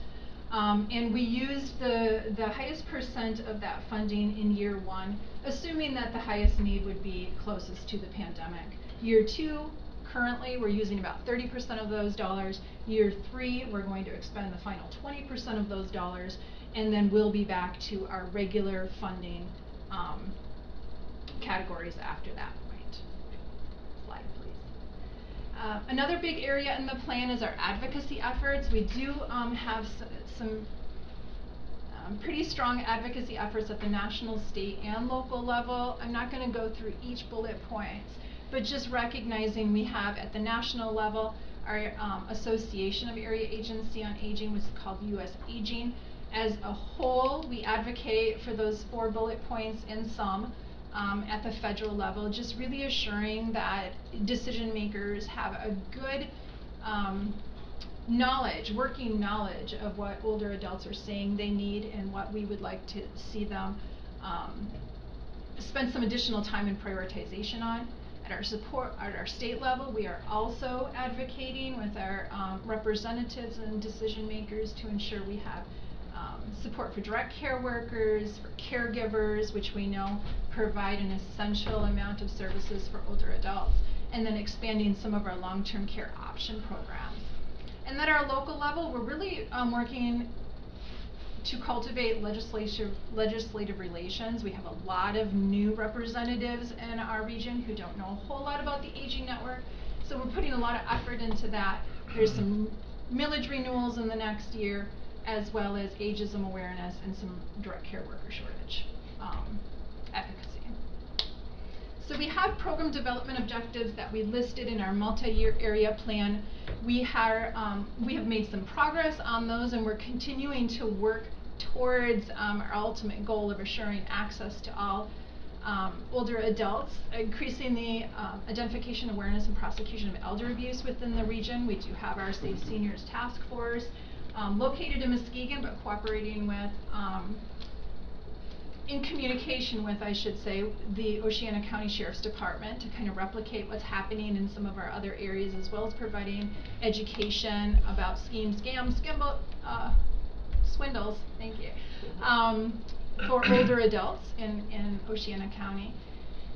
And we used the highest percent of that funding in year 1, assuming that the highest need would be closest to the pandemic. Year 2, currently we're using about 30% of those dollars. Year 3, we're going to expend the final 20% of those dollars, and then we'll be back to our regular funding categories after that point. slide, please. Another big area in the plan is our advocacy efforts. We do have some pretty strong advocacy efforts at the national, state, and local level. I'm not going to go through each bullet point, but just recognizing we have at the national level our Association of Area Agency on Aging, which is called US Aging. As a whole, we advocate for those 4 bullet points and some at the federal level, just really assuring that decision makers have a good working knowledge of what older adults are saying they need and what we would like to see them spend some additional time in prioritization on. At our state level, we are also advocating with our representatives and decision makers to ensure we have support for direct care workers, for caregivers, which we know provide an essential amount of services for older adults, and then expanding some of our long-term care option programs. And at our local level, we're really working to cultivate legislative relations. We have a lot of new representatives in our region who don't know a whole lot about the Aging Network, so we're putting a lot of effort into that. There's some millage renewals in the next year, as well as ageism awareness and some direct care worker shortage advocacy. So we have program development objectives that we listed in our multi-year area plan. We have made some progress on those, and we're continuing to work towards our ultimate goal of assuring access to all older adults, increasing the identification, awareness, and prosecution of elder abuse within the region. We do have our Safe Seniors Task Force located in Muskegon, but cooperating with in communication with, I should say, the Oceana County Sheriff's Department to kind of replicate what's happening in some of our other areas, as well as providing education about schemes, scams, swindles, thank you, for older adults in Oceana County.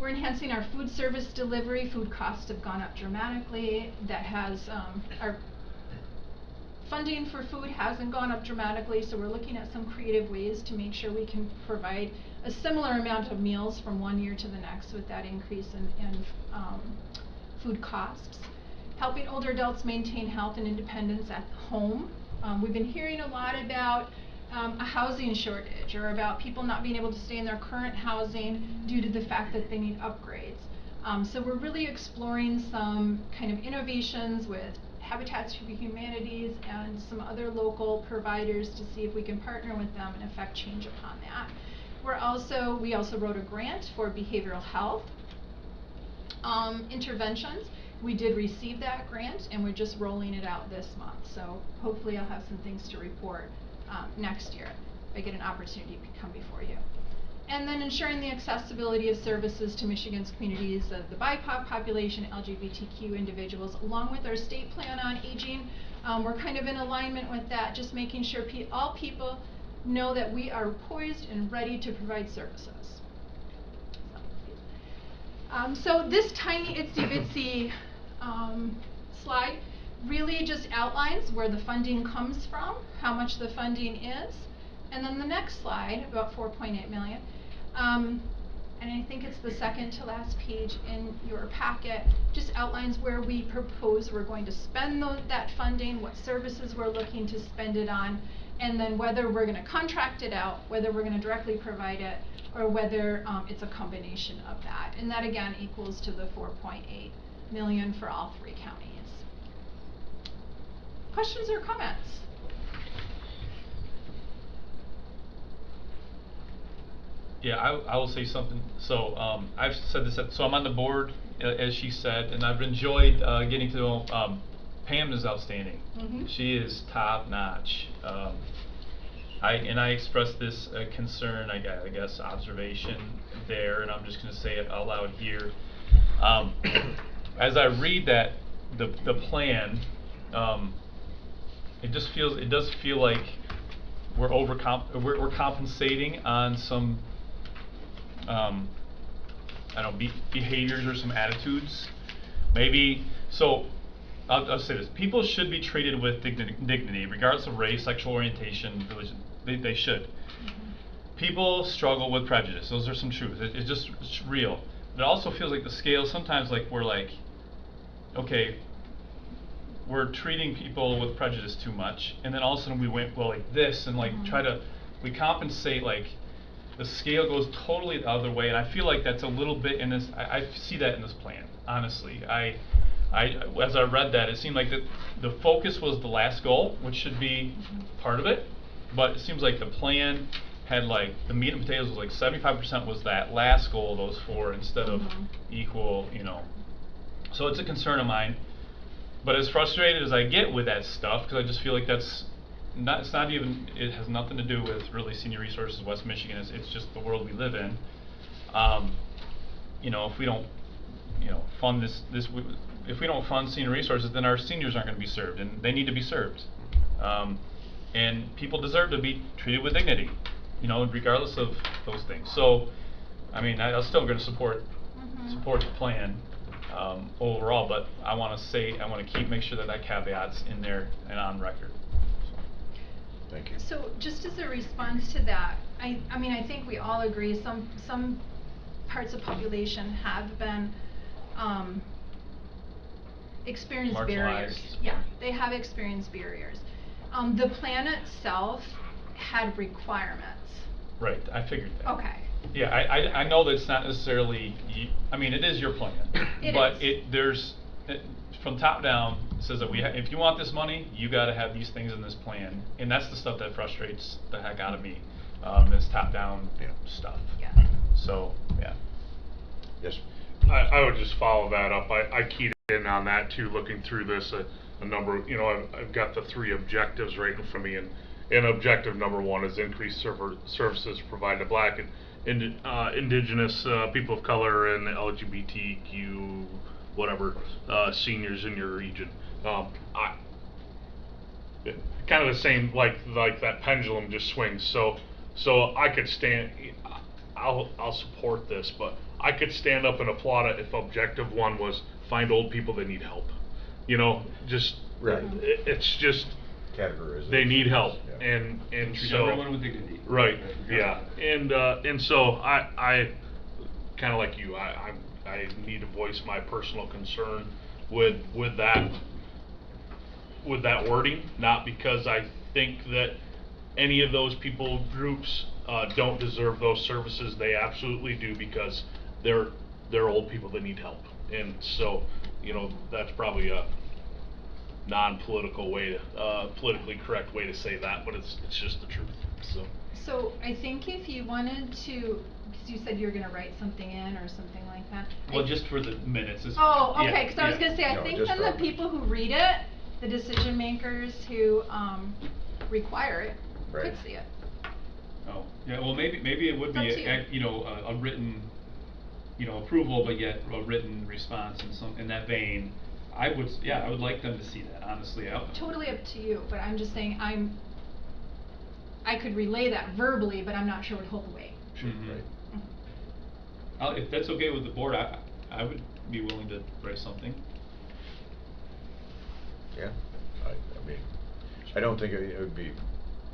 We're enhancing our food service delivery. Food costs have gone up dramatically. That has, our funding for food hasn't gone up dramatically, so we're looking at some creative ways to make sure we can provide a similar amount of meals from one year to the next with that increase in food costs. Helping older adults maintain health and independence at home. We've been hearing a lot about a housing shortage, or about people not being able to stay in their current housing due to the fact that they need upgrades. So we're really exploring some kind of innovations with Habitats for Humanities and some other local providers to see if we can partner with them and affect change upon that. We also wrote a grant for behavioral health interventions. We did receive that grant, and we're just rolling it out this month. So hopefully I'll have some things to report next year if I get an opportunity to come before you. And then ensuring the accessibility of services to Michigan's communities of the BIPOC population, LGBTQ individuals, along with our state plan on aging. We're kind of in alignment with that, just making sure all people know that we are poised and ready to provide services. So this tiny itsy-bitsy slide really just outlines where the funding comes from, how much the funding is, and then the next slide, about $4.8 million, and I think it's the second to last page in your packet, just outlines where we propose we're going to spend that funding, what services we're looking to spend it on, and then whether we're going to contract it out, whether we're going to directly provide it, or whether it's a combination of that. And that again equals to the $4.8 million for all 3 counties. Questions or comments? Yeah, I will say something. So I've said this, so I'm on the board, as she said, and I've enjoyed getting to know, Pam is outstanding. Mm-hmm. She is top notch. I expressed this concern, I guess, observation there, and I'm just going to say it out loud here. As I read that, the plan, it does feel like we're compensating on some I don't know, behaviors or some attitudes. Maybe, so I'll say this. People should be treated with dignity, regardless of race, sexual orientation, religion. They should. Mm-hmm. People struggle with prejudice. Those are some truths. It's real. But it also feels like the scale, sometimes like we're like, okay, we're treating people with prejudice too much, and then all of a sudden we went, well, like this, and like we compensate, like, the scale goes totally the other way, and I feel like that's a little bit in this, I see that in this plan, honestly. As I read that, it seemed like the focus was the last goal, which should be part of it, but it seems like the plan had, like, the meat and potatoes was like 75% was that last goal, those 4, instead of equal, you know. So it's a concern of mine. But as frustrated as I get with that stuff, because I just feel like it's not even, it has nothing to do with really Senior Resources West Michigan, it's just the world we live in. You know, if we don't, you know, fund if we don't fund Senior Resources, then our seniors aren't going to be served, and they need to be served. And people deserve to be treated with dignity, you know, regardless of those things. So, I mean, I'm still going to support the plan. Overall, but I want to make sure that caveat's in there and on record. Thank you. So just as a response to that, I mean, I think we all agree some parts of population have been experienced barriers. Marginalized. Yeah, they have experienced barriers. The plan itself had requirements. Right, I figured that. Okay. Yeah, I know that it's not necessarily, I mean, it is your plan, but from top down, it says that if you want this money, you got to have these things in this plan, and that's the stuff that frustrates the heck out of me, is top down stuff. Yeah. So, yeah. Yes. I would just follow that up. I keyed in on that too, looking through this, a number, you know, I've got the 3 objectives right in front of me, and objective number 1 is increased services provided to Black and Indigenous people of color and LGBTQ whatever seniors in your region. Kind of the same, like that pendulum just swings. So I could I'll support this, but I could stand up and applaud it if objective 1 was find old people that need help. You know, just it's just categorization. They need help, and Treat so everyone with dignity. right, yeah, and so I kind of like you, I need to voice my personal concern with that wording, not because I think that any of those people groups don't deserve those services. They absolutely do, because they're old people that need help, and so, you know, that's probably a non-political way, politically correct way to say that, but it's just the truth. So I think if you wanted to, because you said you were going to write something in or something like that. Well, just for the minutes. Oh, okay, because I was going to say, I No, think just then the for- people who read it, the decision makers who require it, could Right. see it. Oh, yeah, well, maybe it would It's up be to you. you know, a written, you know, approval, but yet a written response in that vein. I would like them to see that, honestly. Totally up to you, but I'm just saying I could relay that verbally, but I'm not sure it would hold the weight. Sure, Mhm. right. If that's okay with the board, I would be willing to write something. Yeah, I mean, I don't think it would be,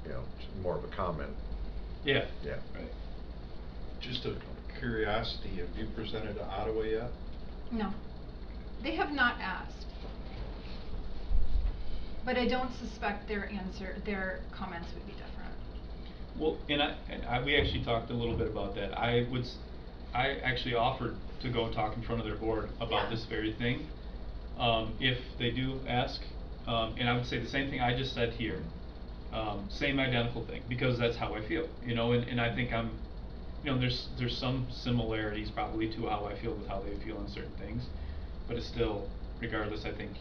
you know, more of a comment. Yeah. Yeah. Right. Just a curiosity, have you presented to Ottawa yet? No. They have not asked. But I don't suspect their comments would be different. Well, and we actually talked a little bit about that. I actually offered to go talk in front of their board about this very thing, if they do ask, and I would say the same thing I just said here, same identical thing, because that's how I feel, you know, and I think you know, there's some similarities probably to how I feel with how they feel on certain things, but it's still, regardless, I think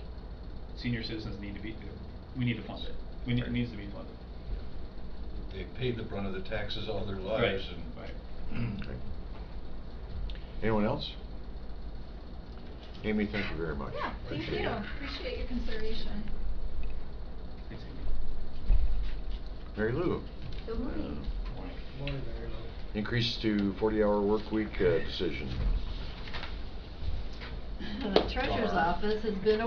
senior citizens we need to fund it. It needs to be funded. They paid the brunt of the taxes all their lives, and Okay. Anyone else? Amy, thank you very much. Yeah, thank Appreciate you. it. Appreciate your consideration. Thanks, Mary Lou, Good morning. increase to 40-hour work week decision. The treasurer's office has been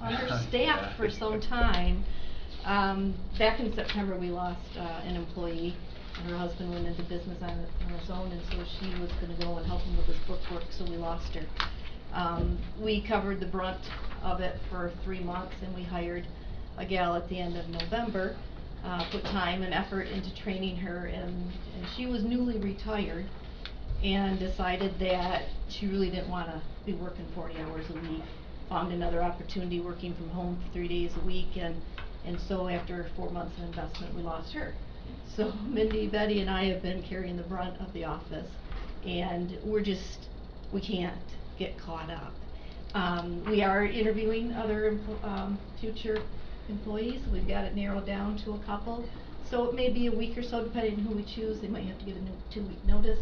understaffed for some time. Back in September, we lost an employee. Her husband went into business on his own, and so she was going to go and help him with his bookwork, so we lost her. We covered the brunt of it for 3 months, and we hired a gal at the end of November, put time and effort into training her, and she was newly retired and decided that she really didn't want to be working 40 hours a week, found another opportunity working from home for 3 days a week, and so after 4 months of investment, we lost her. So Mindy, Betty, and I have been carrying the brunt of the office, and we can't get caught up. We are interviewing other future employees. We've got it narrowed down to a couple. So it may be a week or so, depending on who we choose. They might have to give a 2-week notice,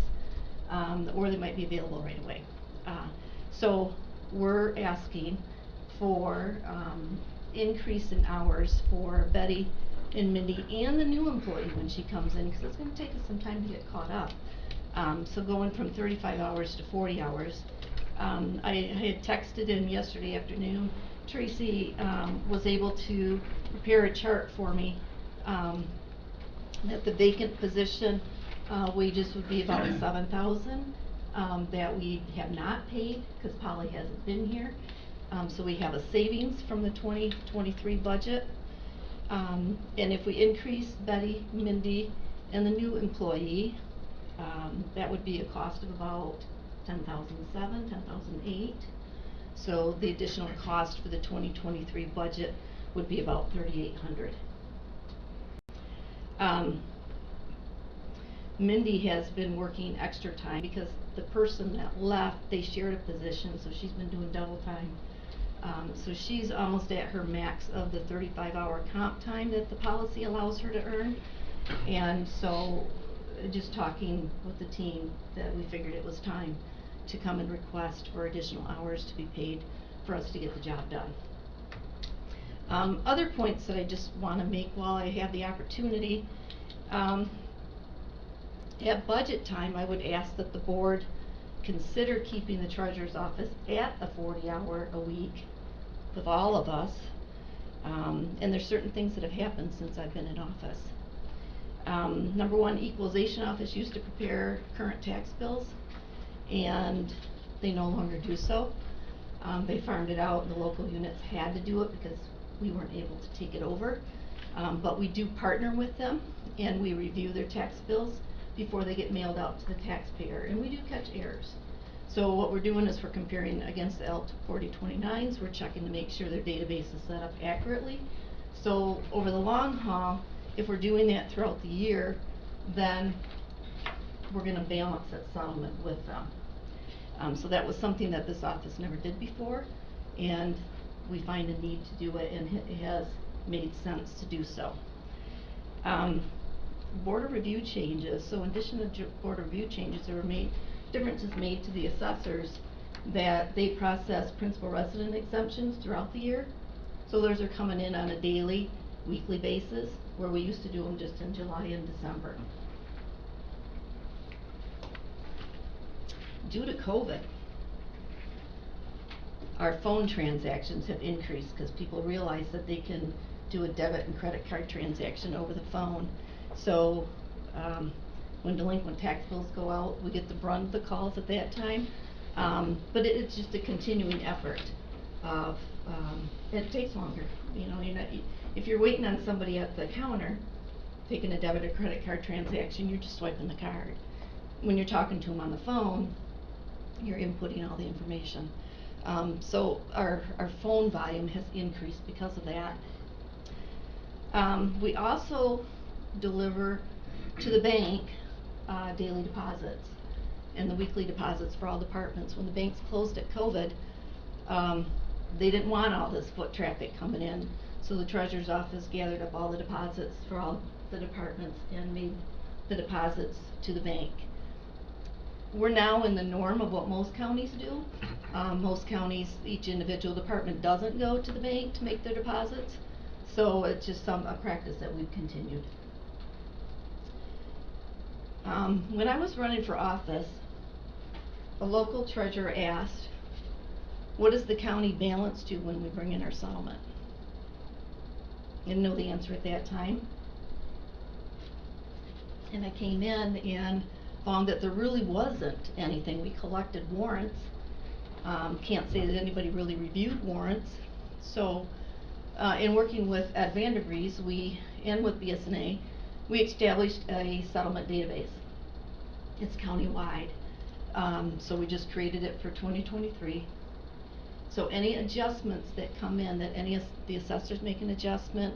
or they might be available right away. So we're asking for increase in hours for Betty and Mindy and the new employee when she comes in, because it's going to take us some time to get caught up. So going from 35 hours to 40 hours. I had texted in yesterday afternoon. Tracy was able to prepare a chart for me that the vacant position wages would be about $7,000 that we have not paid because Polly hasn't been here. So we have a savings from the 2023 budget. And if we increase Betty, Mindy, and the new employee, that would be a cost of about $10,700, $10,800. So the additional cost for the 2023 budget would be about $3,800. Mindy has been working extra time because the person that left, they shared a position, so she's been doing double time. So she's almost at her max of the 35-hour comp time that the policy allows her to earn. And so just talking with the team that we figured it was time to come and request for additional hours to be paid for us to get the job done. Other points that I just want to make while I have the opportunity. At budget time, I would ask that the board consider keeping the treasurer's office at a 40-hour a week with all of us. And there's certain things that have happened since I've been in office. Number one, equalization office used to prepare current tax bills, and they no longer do so. They farmed it out, and the local units had to do it because we weren't able to take it over. But we do partner with them, and we review their tax bills before they get mailed out to the taxpayer, and we do catch errors. So what we're doing is we're comparing against the L4029s. We're checking to make sure their database is set up accurately. So over the long haul, if we're doing that throughout the year, then we're going to balance that settlement with them. So that was something that this office never did before, and we find a need to do it, and it has made sense to do so. Board of review changes. So in addition to board of review changes, there were differences made to the assessors that they process principal resident exemptions throughout the year. So those are coming in on a daily, weekly basis, where we used to do them just in July and December. Due to COVID, our phone transactions have increased because people realize that they can do a debit and credit card transaction over the phone. So when delinquent tax bills go out, we get the brunt of the calls at that time. But it's just a continuing effort of, it takes longer. You know, if you're waiting on somebody at the counter taking a debit or credit card transaction, you're just swiping the card. When you're talking to them on the phone, you're inputting all the information. So our phone volume has increased because of that. We also deliver to the bank daily deposits and the weekly deposits for all departments. When the banks closed at COVID, they didn't want all this foot traffic coming in, so the treasurer's office gathered up all the deposits for all the departments and made the deposits to the bank. We're now in the norm of what most counties do. Most counties, each individual department doesn't go to the bank to make their deposits, so it's just a practice that we've continued. When I was running for office, a local treasurer asked, what does the county balance to when we bring in our settlement? Didn't know the answer at that time. And I came in and found that there really wasn't anything. We collected warrants, Can't say that anybody really reviewed warrants. So, in working with Ed Vandergrees, and with BSNA, we established a settlement database. It's countywide. So we just created it for 2023. So any adjustments that come in, that the assessors make an adjustment,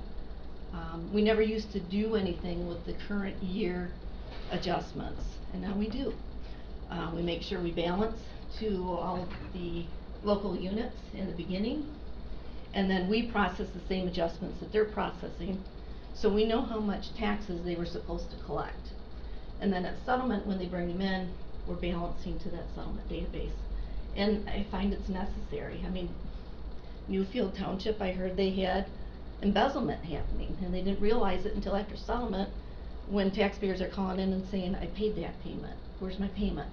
we never used to do anything with the current year adjustments, and now we do. We make sure we balance to all of the local units in the beginning, and then we process the same adjustments that they're processing, so we know how much taxes they were supposed to collect. And then at settlement, when they bring them in, we're balancing to that settlement database. And I find it's necessary. I mean, Newfield Township, I heard they had embezzlement happening, and they didn't realize it until after settlement, when taxpayers are calling in and saying, I paid that payment, where's my payment?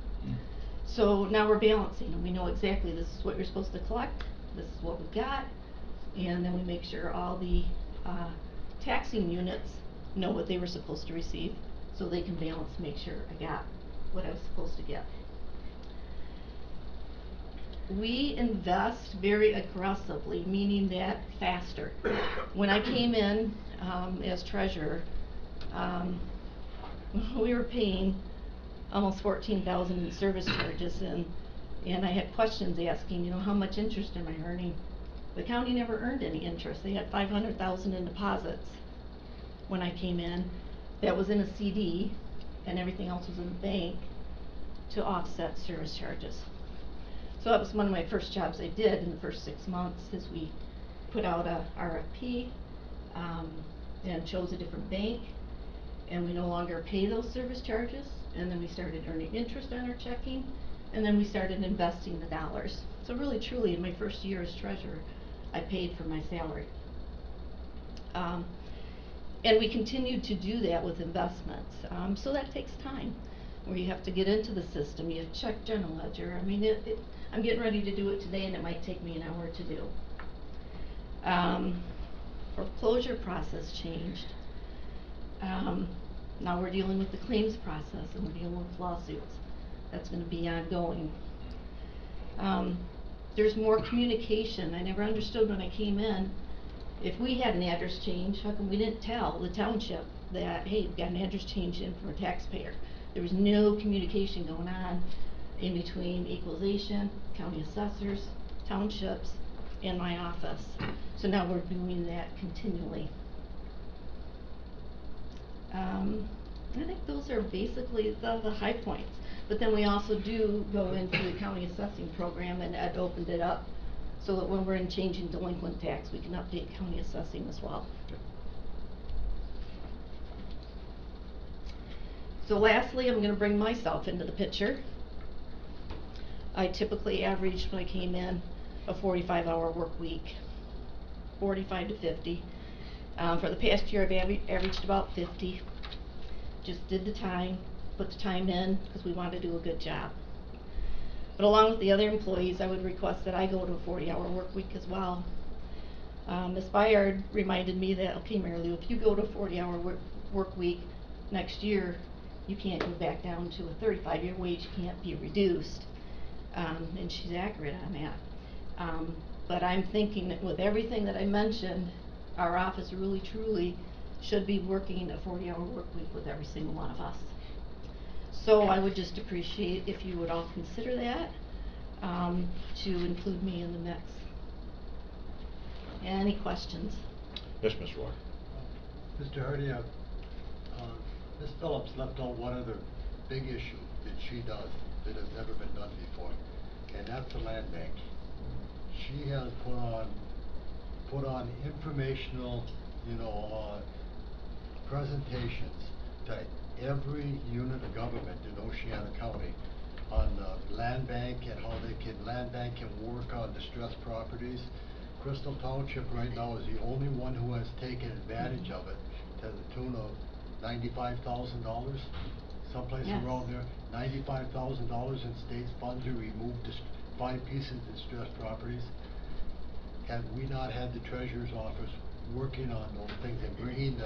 So now we're balancing, and we know exactly this is what you're supposed to collect, this is what we've got, and then we make sure all the taxing units know what they were supposed to receive, so they can balance, make sure I got what I was supposed to get. We invest very aggressively, meaning that faster. When I came in as treasurer, we were paying almost $14,000 in service charges, and I had questions asking, how much interest am I earning? The county never earned any interest. They had $500,000 in deposits when I came in. That was in a CD, and everything else was in the bank to offset service charges. So that was one of my first jobs I did in the first 6 months, is we put out a RFP and chose a different bank, and we no longer pay those service charges, and then we started earning interest on our checking, and then we started investing the dollars. So really truly in my first year as treasurer, I paid for my salary. And we continued to do that with investments. So that takes time, where you have to get into the system, you have to check general ledger. I mean, I'm getting ready to do it today, and it might take me an hour to do. Foreclosure process changed. Now we're dealing with the claims process, and we're dealing with lawsuits. That's going to be ongoing. There's more communication. I never understood when I came in, if we had an address change, how come we didn't tell the township that, hey, we've got an address change in from a taxpayer? There was no communication going on in between equalization, county assessors, townships, and my office. So now we're doing that continually. I think those are basically the high points. But then we also do go into the county assessing program, and Ed opened it up so that when we're in changing delinquent tax, we can update county assessing as well. So lastly, I'm going to bring myself into the picture. I typically averaged, when I came in, a 45-hour work week, 45 to 50. For the past year, I've averaged about 50. Just did the time, put the time in, because we want to do a good job. But along with the other employees, I would request that I go to a 40-hour work week as well. Ms. Bayard reminded me that, okay, Mary Lou, if you go to a 40-hour work week next year, you can't go back down to a 35-year wage, can't be reduced. And she's accurate on that. But I'm thinking that with everything that I mentioned, our office really truly should be working a 40-hour work week with every single one of us. So I would just appreciate if you would all consider that, to include me in the mix. Any questions? Yes, Mr. Walker. Mr. Hardy, Ms. Phillips left out one other big issue that she does that has never been done before, and that's the land bank. She has put on informational, presentations to every unit of government in Oceana County on the land bank and how land bank can work on distressed properties. Crystal Township right now is the only one who has taken advantage of it to the tune of $95,000. Someplace around there, $95,000 in state's funds to remove 5 pieces of distressed properties. Had we not had the treasurer's office working on those things and bringing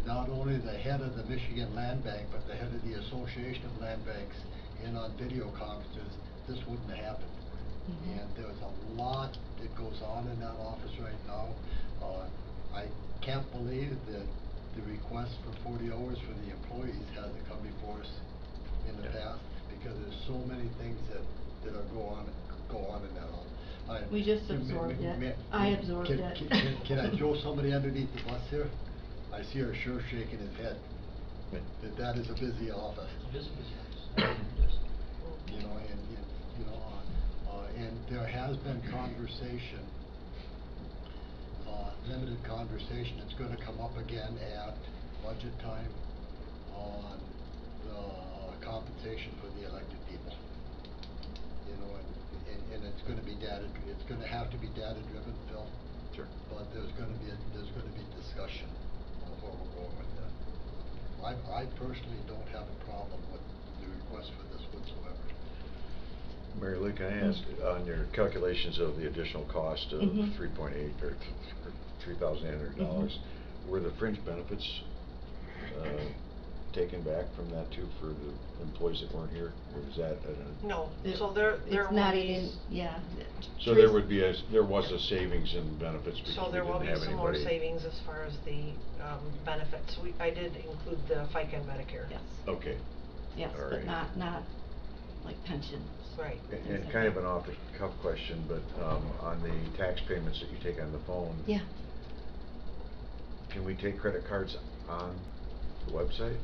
not only the head of the Michigan Land Bank, but the head of the Association of Land Banks in on video conferences, this wouldn't have happened. Mhm. And there's a lot that goes on in that office right now. I can't believe that the request for 40 hours for the employees hasn't come before us in the past, because there's so many things that are go on in that office. We just absorbed it. I absorbed it. Can I throw somebody underneath the bus here? I see our sheriff shaking his head, that is a busy office. It is busy. You know, and there has been conversation, limited conversation, it's gonna come up again at budget time on the compensation for the elected people. You know, and it's gonna be it's gonna have to be data driven, Phil. Sure. But there's gonna be discussion on where we're going with that. I personally don't have a problem with the request for this whatsoever. Mary Lou, can I ask, on your calculations of the additional cost of Mhm. 3.8 or $3,800, were the fringe benefits taken back from that too for the employees that weren't here, or is that No, It- so there It's will not be even, yeah. so there would be there was a savings in benefits because So we there will didn't be have some more anybody. savings as far as the benefits. I did include the FICA and Medicare. Yes. Okay. Yes, All but right. not like pensions. Right. And kind of an off-the-cuff question, but on the tax payments that you take on the phone. Yeah. Can we take credit cards on the website?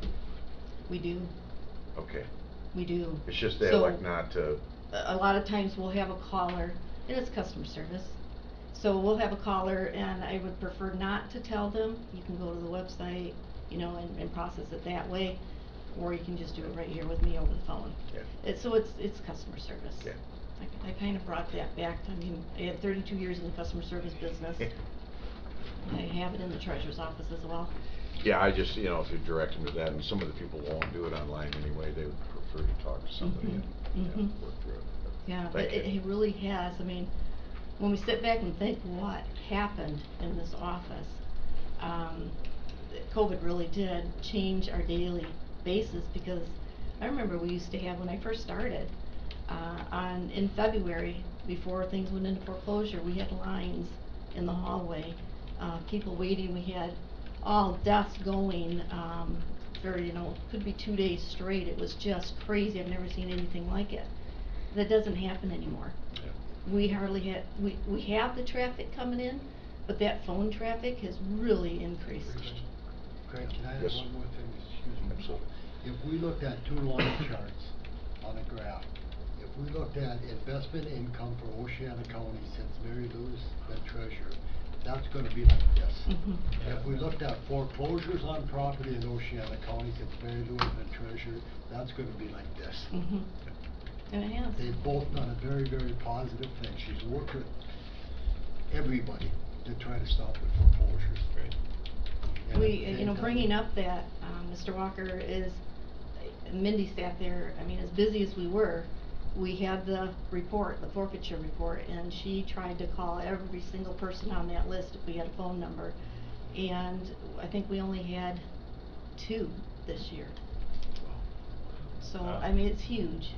We do. Okay. We do. It's just they So, elect not to. A lot of times we'll have a caller, and it's customer service. So we'll have a caller, and I would prefer not to tell them. You can go to the website, you know, and process it that way, or you can just do it right here with me over the phone. Yeah. So it's customer service. Yeah. I kind of brought that back. I mean, I had 32 years in the customer service business. I have it in the treasurer's office as well. Yeah, I just, you know, if you direct them to that, and some of the people won't do it online anyway, they would prefer to talk to somebody and work through it. Yeah, but Thank you. it really has. I mean, when we sit back and think what happened in this office, COVID really did change our daily basis, because I remember we used to have, when I first started, in February, before things went into foreclosure, we had lines in the hallway, people waiting. We had all desks going for, you know, could be 2 days straight. It was just crazy. I've never seen anything like it. That doesn't happen anymore. We hardly we have the traffic coming in, but that phone traffic has really increased. Craig, can I add Yes. one more thing? Excuse me. Absolutely. If we looked at two line charts on a graph, if we looked at investment income for Oceana County since Mary Lou's been treasurer, that's gonna be like this. If we looked at foreclosures on property in Oceana County since Mary Lou has been treasurer, that's gonna be like this. And it has. They've both done a very, very positive thing. She's worked with everybody to try to stop the foreclosures. Right. And at We, the you same know, time- bringing up that, Mr. Walker, is, Mindy sat there, I mean, as busy as we were, we had the report, the forfeiture report, and she tried to call every single person on that list if we had a phone number. And I think we only had 2 this year. So, I mean, it's huge.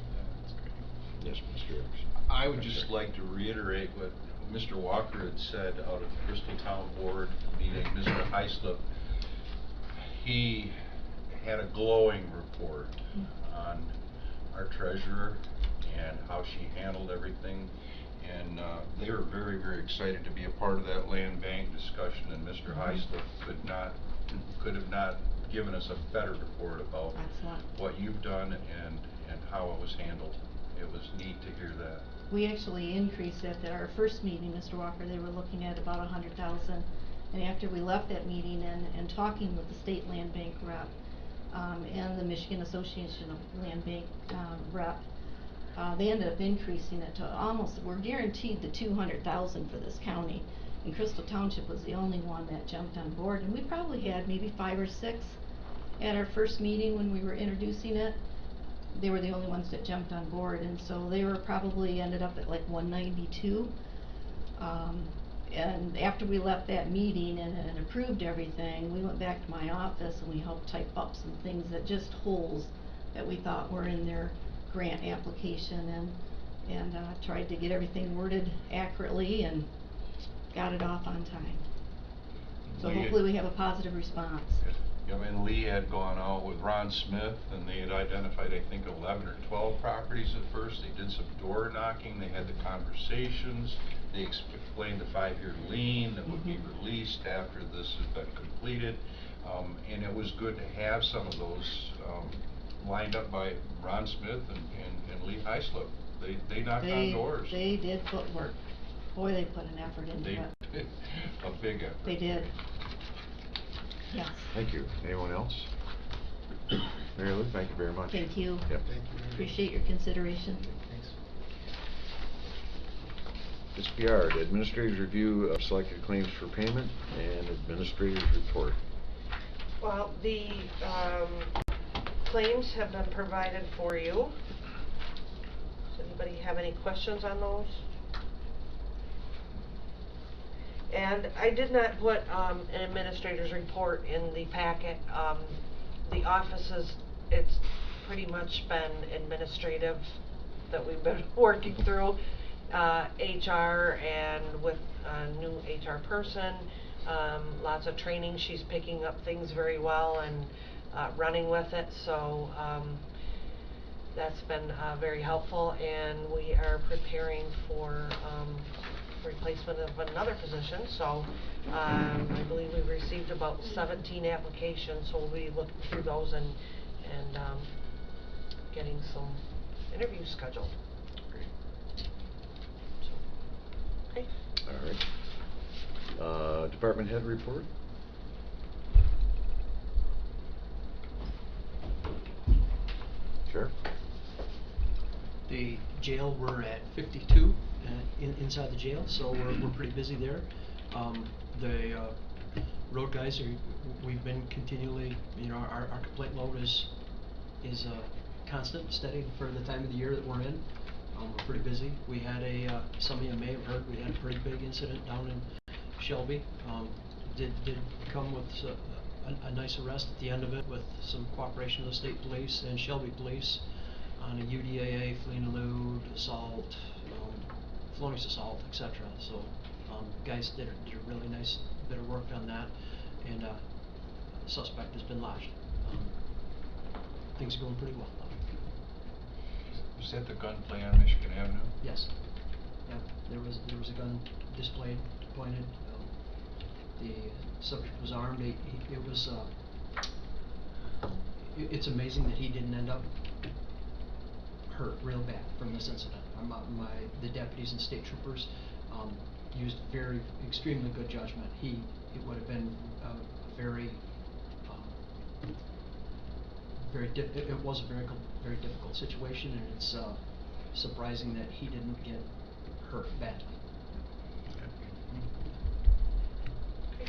Yes, Mr. Evers. I would just like to reiterate what Mr. Walker had said out of the Crystal Town Board meeting. Mr. Heislip, he had a glowing report on our treasurer and how she handled everything. And they were very, very excited to be a part of that land bank discussion, and Mr. Heislip could have not given us a better report about what you've done and how it was handled. It was neat to hear that. We actually increased it at our first meeting, Mr. Walker. They were looking at about 100,000. And after we left that meeting and talking with the state land bank rep, and the Michigan Association of Land Bank rep, they ended up increasing it to almost, we're guaranteed the 200,000 for this county. And Crystal Township was the only one that jumped on board. And we probably had maybe 5 or 6 at our first meeting when we were introducing it. They were the only ones that jumped on board, and so they were probably ended up at like 192. And after we left that meeting and approved everything, we went back to my office and we helped type up some things that just holes that we thought were in their grant application. And and tried to get everything worded accurately and got it off on time. So Lee- hopefully we have a positive response. Yeah, I mean, Lee had gone out with Ron Smith, and they had identified, I think, 11 or 12 properties at first. They did some door knocking, they had the conversations, they explained the 5-year lien that would be released after this has been completed. And it was good to have some of those lined up by Ron Smith and Lee Heislip. They knocked on doors. They did footwork. Boy, they put an effort into They it. did a big effort. They did. Yes. Thank you. Anyone else? Mary Lou, thank you very much. Thank you. Yep. Appreciate your consideration. Ms. Biard, Administrator's Review of Selected Claims for Payment and Administrator's Report. Well, the claims have been provided for you. Does anybody have any questions on those? And I did not put an administrator's report in the packet. The offices, it's pretty much been administrative that we've been working through. HR and with a new HR person, lots of training. She's picking up things very well and running with it. So that's been very helpful, and we are preparing for replacement of another position. So I believe we've received about 17 applications, so we'll be looking through those and getting some interviews scheduled. Great. So, okay. All right. Department Head Report. Sure. The jail, we're at 52 inside the jail, so we're pretty busy there. The road guys we've been continually, our complaint load is constant, steady for the time of the year that we're in. We're pretty busy. We had some of you may have heard, we had a pretty big incident down in Shelby. Did come with a nice arrest at the end of it, with some cooperation of the state police and Shelby police on a UDAA, flee and elude, assault, felonious assault, etc. So guys did a really nice bit of work on that, and suspect has been lodged. Things are going pretty well. Was that the gunplay on Michigan Avenue? Yes. Yeah. There was a gun displayed, pointed. The subject was armed. It was. It's amazing that he didn't end up hurt real bad from this incident. The deputies and state troopers used extremely good judgment. It would have been very it was a very difficult situation, and it's surprising that he didn't get hurt badly.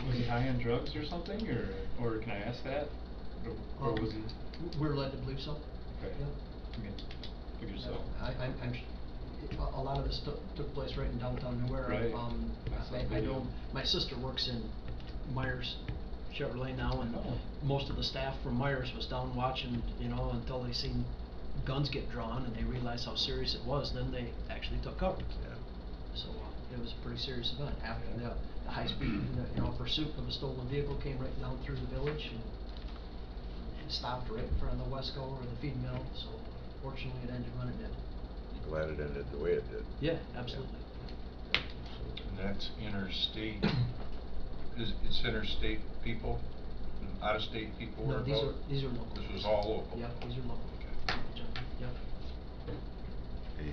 Was he high on drugs or something, or can I ask that? Or was he? We're led to believe so. Okay. Yeah. I mean, figured so. A lot of this took place right in downtown New Era. Right. I know my sister works in Myers Chevrolet now, and most of the staff from Myers was down watching, until they seen guns get drawn and they realized how serious it was. Then they actually took cover. Yeah. So it was a pretty serious event. After the high speed, pursuit of a stolen vehicle came right down through the village and stopped right in front of the Wesco or the feed mill. So fortunately, it ended when it did. Glad it ended the way it did. Yeah, absolutely. Yeah. And that's interstate. It's interstate people, out of state people. No, these are local. This was all local. Yeah, these are local. Okay. Yeah. Any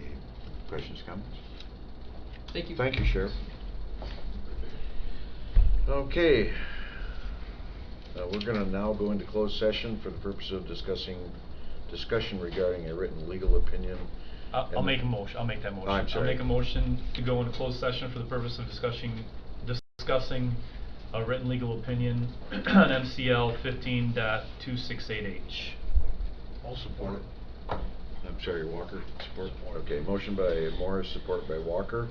questions, comments? Thank you. Thank you, Sheriff. Okay. We're going to now go into closed session for the purpose of discussion regarding a written legal opinion. I'll make a motion. I'll make that motion. I'm sorry. I'll make a motion to go into closed session for the purpose of discussing a written legal opinion on MCL 15.268H. I'll support it. I'm sorry, Walker, support? Okay, motion by Morris, support by Walker.